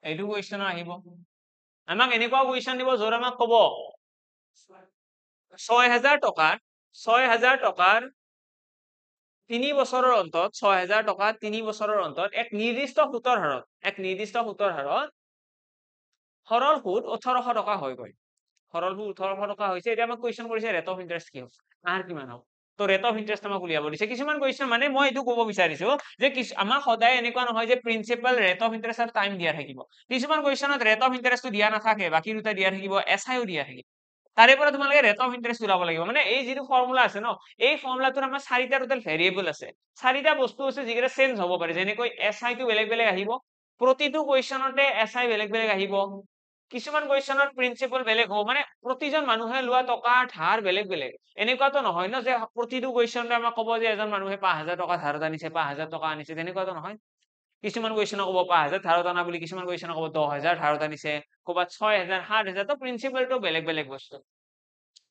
এইটো কোৱেশ্চন আহিব আমাক এনেকুৱা কোৱেশ্চন দিব য'ত আমাক ক'ব 6000 টকাৰ 3 বছৰৰ অন্তত 6000 টকা 3 বছৰৰ অন্তত এক নিৰ্দিষ্ট সুতৰ হাৰত সৰল সুদ 1800 টকা হৈ গ'ল সৰল সুদ 1800 টকা হৈছে এটা আমাক কোৱেশ্চন কৰিছে ৰেট অফ ইন্টাৰেস্ট কি হ'ব আৰ কিমান হ'ব তো ৰেট অফ ইন্টাৰেস্ট আমাক উলিয়াব দিছে কিছুমান কোৱেশ্চন মানে মই এইটো ক'ব বিচাৰিছো যে আমাক সদায় এনেকুৱা নহয় যে প্ৰিন্সিপাল ৰেট অফ ইন্টাৰেস্ট আৰু টাইম দিয়া থাকিব কিছুমান কোৱেশ্চনত ৰেট অফ ইন্টাৰেস্টটো দিয়া নাথাকে বাকি দুটা দিয়া থাকিব এসআইও দিয়া থাকিব তাৰে পৰা তোমালোকে ৰেট অফ ইন্টাৰেস্ট উলাব লাগিব মানে এই যিটো ফৰ্মুলা আছে ন এই ফৰ্মুলাটোৰ আমাৰ চাৰিটা টোটাল ভেৰিয়েবল আছে চাৰিটা বস্তু আছে যিকেইটা চেঞ্জ হ'ব পাৰে যেনেকৈ এসআই টো বেলেগ বেলেগ আহিব প্ৰতিটো কোৱেশ্চনতে এসআই বেলেগ বেলেগ আহিব কিছুমান কোৱেশ্চনত প্ৰিন্সিপাল বেলেগ হ'ব মানে প্ৰতিজন মানুহে লোৱা টকাৰ ধাৰ বেলেগ বেলেগ এনেকুৱাটো নহয় ন যে প্ৰতিটো কোৱেশ্চনতে আমাক ক'ব যে এজন মানুহে 5000 টকা ধাৰত আনিছে 5000 টকা আনিছে তেনেকুৱাটো নহয় কিছুমান কোৱেশ্চন ক'ব 5000 ধাৰত আনা বুলি কিছুমান কোৱেশ্চন ক'ব 10000 ধাৰত আনিছে ক'বাত 6000 7000 তো প্ৰিন্সিপালটো বেলেগ বেলেগ বস্তু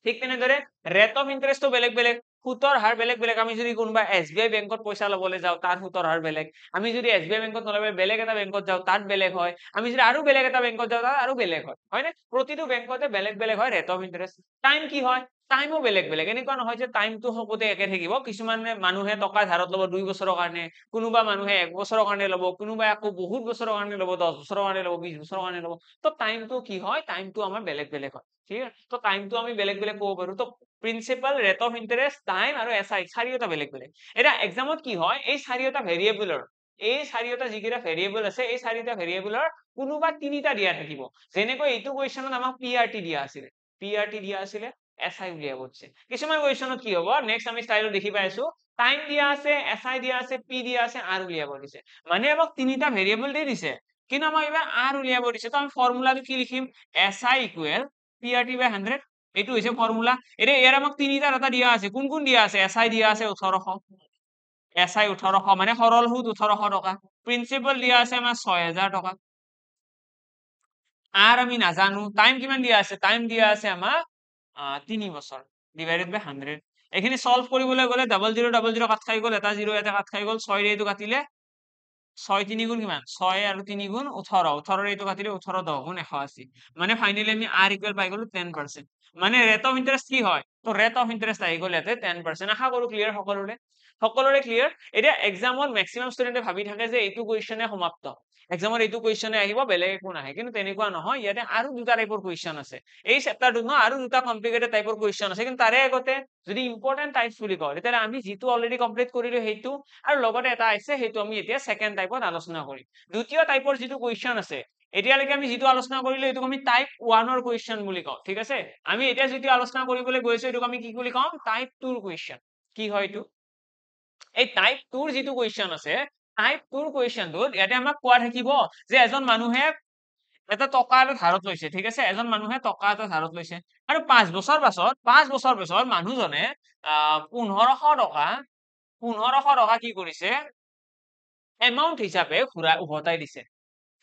ঠিক তেনেদৰে ৰেট অফ ইন্টাৰেস্টটো বেলেগ বেলেগ সুতৰ হাৰ বেলেগ বেলেগ আমি যদি কোনোবা এসবিআই বেংকত পইচা লবলৈ যাওঁ তাৰ সুতৰ হাৰ বেলেগ আমি যদি এসবিআই বেংকত নলবে বেলেগ এটা বেংকত যাওঁ তাত বেলেগ হয় আমি যদি আৰু বেলেগ এটা বেংকত যাওঁ তাত আৰু বেলেগ হয় নে প্ৰতিটো বেংকতে বেলেগ বেলেগ হয় ৰেট অফ ইন্টাৰেস্ট টাইম কি হয় টাইমও বেলেগ বেলেগ এনেকুৱা নহয় যে টাইমটো সকলোতে একে থাকিব কিছুমান মানুহে টকা ধাৰত ল'ব 2 বছৰৰ কাৰণে কোনোবা মানুহে 1 বছৰৰ কাৰণে ল'ব কোনোবা আকৌ বহুত বছৰৰ কাৰণে ল'ব 10 বছৰৰ কাৰণে ল'ব 20 বছৰৰ কাৰণে ল'ব তো টাইমটো কি হয় টাইমটো আমাৰ বেলেগ বেলেগ হয় ঠিক আছে তো টাইমটো আমি বেলেগ বেলেগ ক'ব পাৰো তো principal rate of interest time আৰু এসআই চাৰিটা বেলেগ বেলেগ এটা এক্সামত কি হয় এই চাৰিটা ভেৰিয়েবলৰ এই চাৰিটা যিকেইটা ভেৰিয়েবল আছে এই চাৰিটা ভেৰিয়েবলৰ কোনোবা তিনিটা দিয়া থাকিব যেনেকৈ এইটো কোৱেশ্চনত আমাক পিআৰটি দিয়া আছিলে এসআই উলিয়াব দিছে কিছুমান কোৱেশ্চনত কি হ'ব নেক্সট আমি স্টাইলত দেখি পাইছো টাইম দিয়া আছে এসআই দিয়া আছে পি দিয়া আছে আর উলিয়াব দিছে মানে আমাক তিনিটা ভেৰিয়েবল দি দিছে কিন্তু আমাক এবাৰ আৰ উলিয়াব দিছে তো আমি ফৰ্মুলাটো কি লিখিম এসআই ইকুৱেল পিআৰটি বাই 100 এইটো হৈছে ফৰ্মুলা এতিয়া ইয়াৰ আমাক তিনিটা ডাটা দিয়া আছে কোন কোন দিয়া আছে এসআই দিয়া আছে 1800 এসআই 1800 মানে সৰল সুদ 1800 টকা প্ৰিন্সিপাল দিয়া আছে আমাৰ 6000 টকা আৰ আমি নাজানো টাইম কিমান দিয়া আছে টাইম দিয়া আছে আমাৰ 3 বছৰ ডিভাইডেড বাই 100 এইখিনি সলভ কৰিবলৈ গ'লে 0000 কাট খাই গ'ল এটা 0 এটা কাট খাই গ'ল 6 ৰে এইটো কাটিলে 6 3 গুণ কিমান 6 আৰু 3 গুণ 18 18 ৰে এইটো কাটিলে 18 10 গুণ 180 মানে ফাইনালি আমি r ইকুৱেল পাই গ'লো 10% মানে ৰেট অফ ইন্টাৰেস্ট কি হয় তো ৰেট অফ ইন্টাৰেস্ট আহি গ'ল ইয়াতে 10% আশা কৰো ক্লিয়াৰ সকলোৰে ক্লিয়াৰ এতিয়া এক্সামত ম্যাক্সিমাম ষ্টুডেন্টে ভাবি থাকে যে এইটো কোৱেশ্চনে সমাপ্ত এক্সামত এইটো কোৱেশ্চনে আহিব বেলেগ একো নাহে কিন্তু তেনেকুৱা নহয় ইয়াতে আৰু দুটা টাইপৰ কোৱেশ্চন আছে এই চেপ্টাৰটোত ন আৰু দুটা কমপ্লিকেটেড টাইপৰ কোৱেশ্চন আছে কিন্তু তাৰে আগতে যদি ইম্পৰ্টেন্ট টাইপস বুলি কওঁ তেতিয়াহ'লে আমি যিটো অলৰেডি কমপ্লিট কৰিলো সেইটো আৰু লগতে এটা আছে সেইটো আমি এতিয়া সেকেন্ড টাইপত আলোচনা কৰিম দ্বিতীয় টাইপৰ যিটো কোৱেশ্চন আছে এতিয়ালৈকে আমি যিটো আলোচনা কৰিলো এইটো আমি টাইপ 1 ৰ কোৱেশ্চন বুলি কওঁ ঠিক আছে আমি এতিয়া যিটো আলোচনা কৰিবলৈ গৈছো এইটো আমি কি বুলি কম টাইপ 2 ৰ কোৱেশ্চন কি হয় এইটো এই টাইপ 2 ৰ যিটো কুৱেশ্যন আছে টাইপ 2 ৰ কুৱেশ্যনটোত ইয়াতে আমাক কোৱা থাকিব যে এজন মানুহে এটা টকা এটা ধাৰত লৈছে ঠিক আছে এজন মানুহে টকা এটা ধাৰত লৈছে আৰু 5 বছৰ পাছত মানুহজনে 1500 টকা কি কৰিছে এমাউন্ট হিচাপে উভতাই দিছে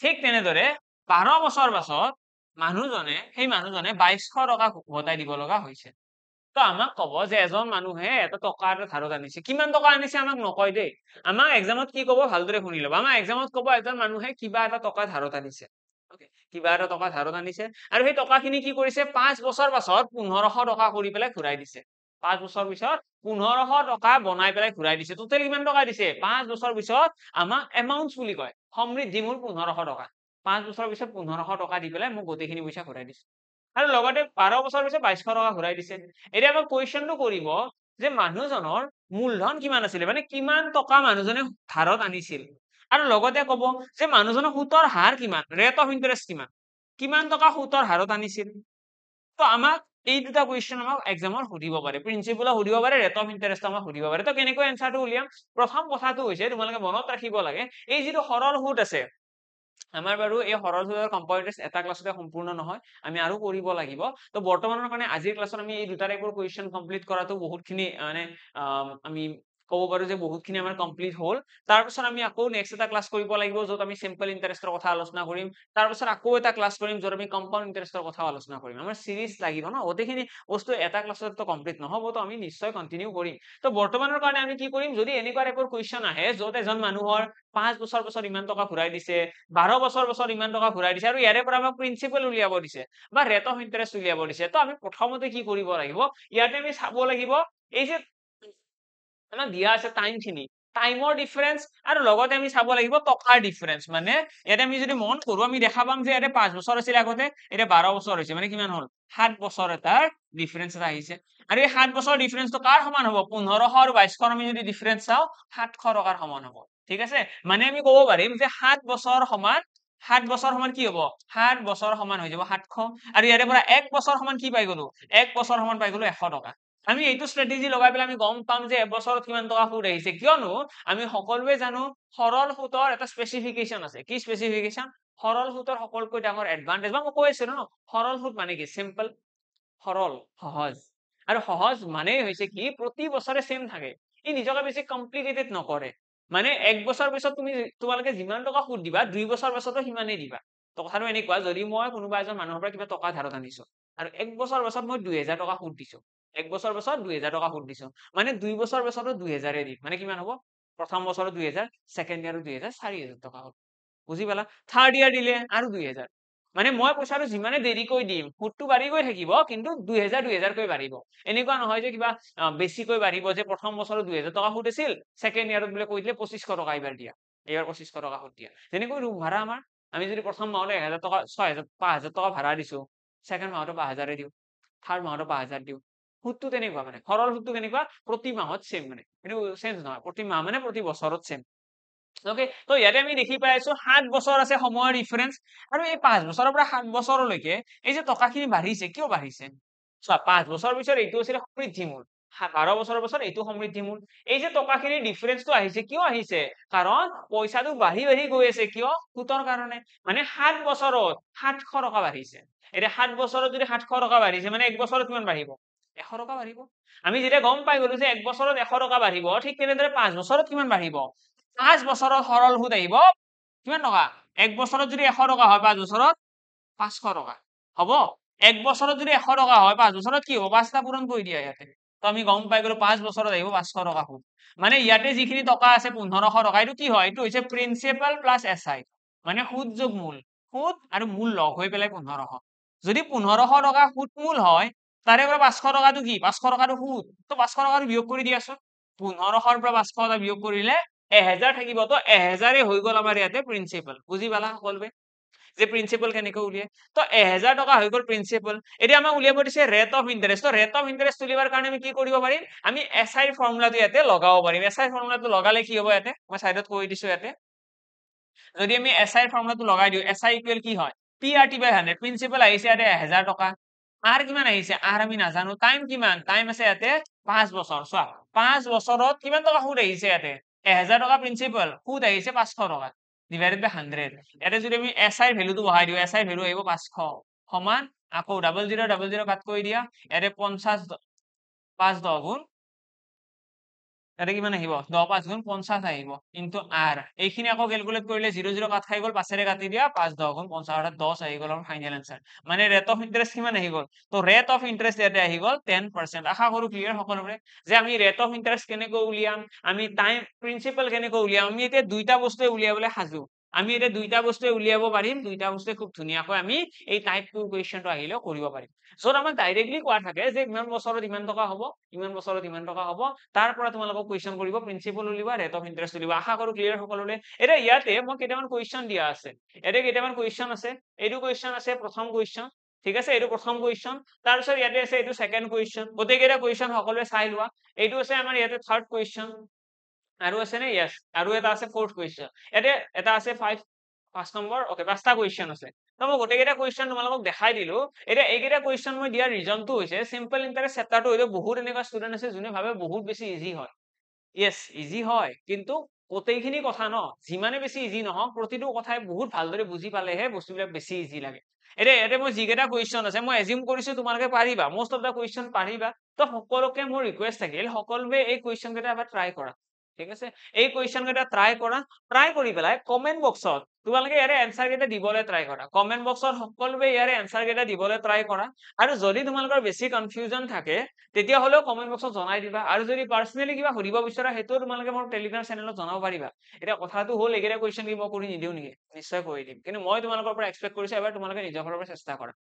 ঠিক তেনেদৰে 12 বছৰ পাছত সেই মানুহজনে 2200 টকা উভতাই দিব লগা হৈছে তো আমাক কব যে এজন মানুহে এটা টকা এটা ধাৰত আনিছে কিমান টকা আনিছে আমাক নকয় দেই আমাক এক্সামত কি কব ভালদৰে শুনি ল'ব আমাক এক্সামত কব এজন মানুহে কিবা এটা টকা ধাৰত আনিছে কিবা এটা টকা ধাৰত আনিছে আৰু সেই টকাখিনি কি কৰিছে 5 বছৰ পাছত 1500 টকা কৰি পেলাই ঘূৰাই দিছে 5 বছৰ পিছত 1500 টকা বনাই পেলাই ঘূৰাই দিছে টোটেল কিমান টকা দিছে 5 বছৰ পিছত আমাক এমাউন্টস বুলি কয় সমৃদ্ধি মূল 1500 টকা 5 বছৰ পিছত 1500 টকা দি পেলাই মোক গোটেইখিনি পইচা ঘূৰাই দিছে আৰু লগতে 12 বছৰ পিছত 2200 টকা ঘূৰাই দিছে এতিয়া আমাক কুৱেশ্যনটো কৰিব যে মানুহজনৰ মূলধন কিমান আছিল মানে কিমান টকা মানুহজনে ধাৰত আনিছিল আৰু লগতে কব যে মানুহজনৰ সুতৰ হাৰ কিমান ৰেট অফ ইন্টাৰেষ্ট কিমান টকা সুতৰ হাৰত আনিছিল তো আমাক এই দুটা কুৱেশ্যন আমাক এক্সামৰ সুধিব পাৰে প্ৰিন্সিপাল সুধিব পাৰে ৰেট অফ ইন্টাৰেষ্ট আমাক সুধিব পাৰে তো কেনেকৈ এনসাৰটো উলিয়াম প্ৰথম কথাটো হৈছে তোমালোকে মনত ৰাখিব লাগে এই যিটো সৰল সুত আছে আমাৰ বাৰু এই সৰল সুতৰ কম্পাউণ্ড ইন্টাৰেষ্ট এটা ক্লাছতে সম্পূৰ্ণ নহয় আমি আৰু কৰিব লাগিব তো বৰ্তমানৰ কাৰণে আজিৰ ক্লাছত আমি এই দুটা টাইপৰ কুৱেশ্যন কমপ্লিট কৰাটো বহুতখিনি মানে আমি কব পাৰো যে বহুতখিনি আমাৰ কমপ্লিট হল তাৰপিছত আমি আকৌ নেক্সট এটা ক্লাছ কৰিব লাগিব য'ত আমি সিম্পল ইন্টাৰেষ্টৰ কথা আলোচনা কৰিম তাৰপিছত আকৌ এটা ক্লাছ কৰিম য'ত আমি কম্পাউণ্ড ইন্টাৰেষ্টৰ কথা আলোচনা কৰিম আমাৰ সিৰিজ লাগিব ন গোটেইখিনি বস্তু এটা ক্লাছতো কমপ্লিট নহব তো আমি নিশ্চয় কন্টিনিউ কৰিম তো বৰ্তমানৰ কাৰণে আমি কি কৰিম যদি এনেকুৱা টাইপৰ কুৱেশ্যন আহে য'ত এজন মানুহৰ 5 বছৰ পাছত ইমান টকা ঘূৰাই দিছে 12 বছৰ পাছত ইমান টকা ঘূৰাই দিছে আৰু ইয়াৰে পৰা আমাক প্ৰিন্সিপাল উলিয়াব দিছে বা ৰেট অফ ইন্টাৰেষ্ট উলিয়াব দিছে তো আমি প্ৰথমতে কি কৰিব লাগিব ইয়াতে আমি চাব লাগিব এই যে আমাক দিয়া আছে টাইমৰ ডিফাৰেন্স আৰু লগতে আমি চাব লাগিব টকাৰ ডিফাৰেন্স মানে ইয়াতে আমি যদি মন কৰো আমি দেখা পাম যে ইয়াতে 5 বছৰ আছিল আগতে এতিয়া 12 বছৰ হৈছে মানে কিমান হল 7 বছৰ এটাৰ ডিফাৰেন্স এটা আহিছে আৰু এই 7 বছৰ ডিফাৰেন্সটো কাৰ সমান হ'ব 1500 আৰু 2200 আমি যদি ডিফাৰেন্স চাও 700 টকাৰ সমান হ'ব ঠিক আছে মানে আমি ক'ব পাৰিম যে 7 বছৰ সমান কি হ'ব 7 বছৰ সমান হৈ যাব 700 আৰু ইয়াৰে পৰা 1 বছৰ সমান কি পাই গলো 1 বছৰ সমান পাই গলো 100 টকা আমি এইটো স্ট্ৰেটেজি লগাই পেলাই আমি গম পাম যে এবছৰত কিমান টকা সুদ আহিছে কিয়নো আমি সকলোৱে জানো সৰল সুতৰ এটা স্পেচিফিকেশন আছে কি স্পেচিফিকেশন সৰল সুতৰ সকলোকৈ ডাঙৰ এডভান্টেজ বা মই কৈ আছিলো ন সৰল সুত মানে কি সিম্পল সৰল সহজ আৰু সহজ মানেই হৈছে কি প্ৰতি বছৰে সেম থাকে ই নিজকে বেছি কমপ্লিকেটেড নকৰে মানে 1 বছৰ পিছত তোমালোকে যিমান টকা সুদ দিবা 2 বছৰ পিছতো সিমানেই দিবা তো কথাটো এনেকুৱা যদি মই কোনোবা এজন মানুহৰ পৰা কিবা টকা ধাৰত আনিছো আৰু 1 বছৰ পিছত মই 2000 টকা সুদ দিছো 1 বছৰ পিছত 2000 টকা সুদ দিছো মানে 2 বছৰ পিছতো 2000 দিম মানে কিমান হ'ব প্ৰথম বছৰত 2000 সেকেন্ড ইয়াৰত 2000 4000 টকা হ'ল বুজি পালা থাৰ্ড ইয়াৰ দিলে আৰু 2000 মানে মই পইচাটো যিমানে দেৰিকৈ দিম সুদটো বাঢ়ি গৈ থাকিব কিন্তু 2000 কৈ বাঢ়িব এনেকুৱা নহয় যে কিবা বেছিকৈ বাঢ়িব যে প্ৰথম বছৰত 2000 টকা সুদ আছিল সেকেন্ড ইয়াৰত বোলে কৈ দিলে 2500 টকা এইবাৰ দিয়া এইবাৰ 2500 টকা সুদ দিয়া যেনেকৈ ৰুম ভাড়া আমাৰ আমি যদি প্ৰথম মাহতে 1000 টকা 6000 5000 টকা ভাড়া দিছো সেকেন্ড মাহতো 5000 দিও থাৰ্ড মাহতো 5000 দিও সুদটো তেনেকুৱা মানে সৰল সুদটো কেনেকুৱা প্ৰতি মাহত সেম মানে কিন্তু চেঞ্জ নহয় প্ৰতি মাহ মানে প্ৰতি বছৰত সেম ওকে তো ইয়াতে আমি দেখি পাই আছো 7 বছৰ আছে সময়ৰ ডিফাৰেন্স আৰু এই 5 বছৰৰ পৰা 7 বছৰলৈকে এই যে টকাখিনি বাঢ়িছে কিয় বাঢ়িছে চোৱা 5 বছৰ পিছত এইটো আছিল সমৃদ্ধি মূল 12 বছৰৰ পিছত এইটো সমৃদ্ধি মূল এই যে টকাখিনিৰ ডিফাৰেন্সটো আহিছে কিয় আহিছে কাৰণ পইচাটো বাঢ়ি বাঢ়ি গৈ আছে কিয় সুতৰ কাৰণে মানে 7 বছৰত 700 টকা বাঢ়িছে এতিয়া 7 বছৰত যদি 700 টকা বাঢ়িছে মানে 1 বছৰত কিমান বাঢ়িব 100 টকা বাঢ়িব আমি যেতিয়া গম পাই গলো যে 1 বছৰত 100 টকা বাঢ়িব ঠিক তেনেদৰে 5 বছৰত কিমান বাঢ়িব 5 বছৰত সৰল সুদ আহিব কিমান টকা 1 বছৰত যদি 100 টকা হয় 5 বছৰত 500 টকা হ'ব 1 বছৰত যদি 100 টকা হয় 5 বছৰত কি হ'ব 5টা পূৰণ কৰি দিয়া ইয়াতে তো আমি গম পাই গলো 5 বছৰত আহিব 500 টকা সুদ মানে ইয়াতে যিখিনি টকা আছে 1500 টকা এইটো কি হয় এইটো হৈছে প্ৰিন্সিপাল প্লাস এসআই মানে সুদ যোগ মূল সুদ আৰু মূল লগ হৈ পেলাই 1500 যদি 1500 টকা সুদ মূল হয় তাৰে পৰা 500 টকাটো কি 500 টকাটো সুদ তো 500 টকাটো বিয়োগ কৰি দিয়াচোন 1500 পৰা 500 টকা বিয়োগ কৰিলে 1000 থাকিব তো 1000 হৈ গল আমাৰ ইয়াতে প্ৰিন্সিপাল বুজি পালা সকলোৱে যে প্ৰিন্সিপাল কেনেকৈ উলিয়ায় তো 1000 টকা হৈ গল প্ৰিন্সিপাল এতিয়া আমাক উলিয়াব দিছে ৰেট অফ ইন্টাৰেষ্ট তো ৰেট অফ ইন্টাৰেষ্ট উলিয়াবৰ কাৰণে আমি কি কৰিব পাৰিম আমি এসআই ফৰ্মুলাটো ইয়াতে লগাব পাৰিম এসআই ফৰ্মুলাটো লগালে কি হ'ব ইয়াতে মই সাইডত কৈ দিছো ইয়াতে যদি আমি এসআই ফৰ্মুলাটো লগাই দিও এসআই ইকুৱেল কি হয় PRT/100 প্ৰিন্সিপাল আহিছে ইয়াতে 1000 টকা আৰ কিমান আহিছে আৰ আমি নাজানো টাইম কিমান টাইম আছে ইয়াতে 5 বছৰ চোৱা 5 বছৰত কিমান টকা সুদ আহিছে ইয়াতে 1000 টকা প্ৰিন্সিপাল সুদ আহিছে 500 টকা ডিভাইডেড বাই 100 ইয়াতে যদি আমি এসআই ভ্যালুটো বহাই দিও এসআই ভ্যালু আহিব 500 সমান আকৌ 0000 কাট কৰি দিয়া ইয়াতে 50 5 10 গুণ ইয়াতে কিমান আহিব 10 5 গুণ 50 আহিব ইনটু r এইখিনি আকৌ ক্যালকুলেট কৰিলে 00 কাট খাই গল 5 ৰে কাটি দিয়া 5 10 গুণ 50 অৰ্থাৎ 10 আহি গল আমাৰ ফাইনাল আনসাৰ মানে ৰেট অফ ইন্টাৰেস্ট কিমান আহি গল তো ৰেট অফ ইন্টাৰেস্ট ইয়াতে আহি গল 10% আশা কৰো ক্লিয়াৰ সকলোৰে যে আমি ৰেট অফ ইন্টাৰেস্ট কেনেকৈ উলিয়াম আমি টাইম প্ৰিন্সিপাল কেনেকৈ উলিয়াম আমি এতিয়া দুইটা বস্তু উলিয়াবলৈ সাজু আমি এতিয়া দুইটা বস্তু উলিয়াব পাৰিম দুইটা বস্তু খুব ধুনিয়াকৈ আমি এই টাইপ 2 কোৱেশ্চনটো আহিলেও কৰিব পাৰিম সো আমাক ডাইৰেক্টলি কোৱা থাকে যে ইমান বছৰত ইমান টকা হ'ব ইমান বছৰত ইমান টকা হ'ব তাৰ পৰা তোমালোকক কোৱেশ্চন কৰিব প্ৰিন্সিপাল উলিবা ৰেট অফ ইন্টাৰেস্ট উলিবা আশা কৰো ক্লিয়াৰ সকলোৰে এতিয়া ইয়াতে মই কেইটামান কোৱেশ্চন দিয়া আছে এতিয়া কেইটামান কোৱেশ্চন আছে এইটো কোৱেশ্চন আছে প্ৰথম কোৱেশ্চন ঠিক আছে এইটো প্ৰথম কোৱেশ্চন তাৰ পিছত ইয়াতে আছে এইটো সেকেন্ড কোৱেশ্চন গোটেইকেইটা কোৱেশ্চন সকলোৱে চাই লোৱা এইটো আছে আমাৰ ইয়াতে থাৰ্ড কোৱেশ্চন আৰু আছে নে ইয়েস আৰু এটা আছে ফোৰ্থ কোৱেশ্চন ইয়াতে এটা আছে 5 নম্বৰ ওকে পাঁচটা কোৱেশ্চন আছে তো মই গোটেইকেইটা কোৱেশ্চন তোমালোকক দেখাই দিলো এতিয়া এইকেইটা কোৱেশ্চন মই দিয়াৰ ৰিজনটো হৈছে সিম্পল ইন্টাৰেস্ট চেপ্টাৰটো হয়তো বহুত এনেকুৱা ষ্টুডেন্ট আছে যোনে ভাবে বহুত বেছি ইজি হয় ইয়েস ইজি হয় কিন্তু গোটেইখিনি কথা ন যিমানে বেছি ইজি নহওক প্ৰতিটো কথাই বহুত ভালদৰে বুজি পালেহে বস্তুবিলাক বেছি ইজি লাগে এতিয়া মই যিকেইটা কুৱেশ্যন আছে মই এজিউম কৰিছো তোমালোকে পাৰিবা মোষ্ট অফ দা কুৱেশ্যন পাৰিবা তো সকলোকে মোৰ ৰিকুৱেষ্ট থাকিল সকলোৱে এই কুৱেশ্যন কেইটা এবাৰ ট্ৰাই কৰা ঠিক আছে এই কুৱেশ্যন কেইটা ট্ৰাই কৰা ট্ৰাই কৰি পেলাই কমেন্ট বক্সত তোমালোকে ইয়াৰে এনসাৰ কেইটা দিবলৈ ট্ৰাই কৰা কমেন্ট বক্সত সকলোৱে ইয়াৰে এনসাৰ কেইটা দিবলৈ ট্ৰাই কৰা আৰু যদি তোমালোকৰ বেছি কনফিউজন থাকে তেতিয়া হলেও কমেন্ট বক্সত জনাই দিবা আৰু যদি পাৰ্সোনালি কিবা সুধিব বিচাৰা হেতু তোমালোকে মোৰ টেলিগ্ৰাম চেনেলত জনাব পাৰিবা এটা কথাটো হল একেটা কুৱেশ্যন কি মই কৰি নিদিও নেকি নিশ্চয় কৰি দিম কিন্তু মই তোমালোকৰ পৰা এক্সপেক্ট কৰিছো এবাৰ তোমালোকে নিজৰ ফালৰ পৰা চেষ্টা কৰা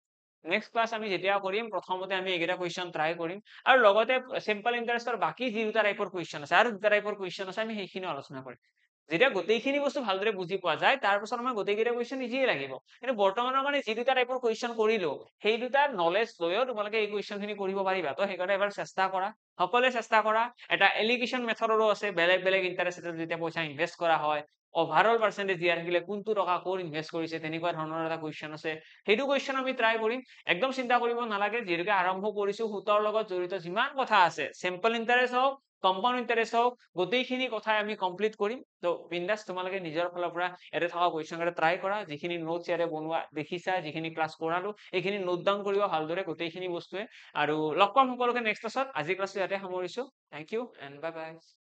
নেক্সট ক্লাস আমি যেতিয়া কৰিম প্ৰথমতে আমি একেটা কুৱেশ্যন ট্ৰাই কৰিম আৰু লগতে সিম্পল ইন্টাৰেস্টৰ বাকি যি দুটা টাইপৰ কুৱেশ্যন আছে আৰু দুটা টাইপৰ কুৱেশ্যন আছে আমি সেইখিনি আলোচনা কৰিম যেতিয়া গোটেইখিনি বস্তু ভালদৰে বুজি পোৱা যায় তাৰ পিছত আমাৰ গোটেইকেইটা কুৱেশ্যন ইজিয়ে লাগিব কিন্তু বৰ্তমানৰ মানে যি দুটা টাইপৰ কুৱেশ্যন কৰিলো সেই দুটা নলেজ লৈও তোমালোকে এই কুৱেশ্যন খিনি কৰিব পাৰিবা তো সেইকাৰণে এবাৰ চেষ্টা কৰা সকলোৱে চেষ্টা কৰা এটা এলিগেশ্যন মেথডৰো আছে বেলেগ বেলেগ ইন্টাৰেস্ট যেতিয়া পইচা ইনভেস্ট কৰা হয় ওভাৰঅল পাৰ্সেন্টেজ দিয়া থাকিলে কোনটো টকা ক'ত ইনভেস্ট কৰিছে তেনেকুৱা ধৰণৰ এটা কুৱেশ্যন আছে সেইটো কুৱেশ্যন আমি ট্ৰাই কৰিম একদম চিন্তা কৰিব নালাগে যিহেতুকে আৰম্ভ কৰিছো সুতৰ লগত জড়িত যিমান কথা আছে সিম্পল ইন্টাৰেস্ট হওক কম্পাউণ্ড ইন্টাৰেস্ট হওক গোটেইখিনি কথাই আমি কমপ্লিট কৰিম তো বিন্দাস তোমালোকে নিজৰ ফালৰ পৰা ইয়াতে থকা কুৱেশ্যন কেইটা ট্ৰাই কৰা যিখিনি নোটছ ইয়াতে বনোৱা দেখিছা যিখিনি ক্লাছ কৰালো এইখিনি নোট ডাউন কৰিবা ভালদৰে গোটেইখিনি বস্তুৱে আৰু লগ পাম সকলোকে নেক্সট ক্লাছত আজি ক্লাছটো ইয়াতে সামৰিছো thank you and bye by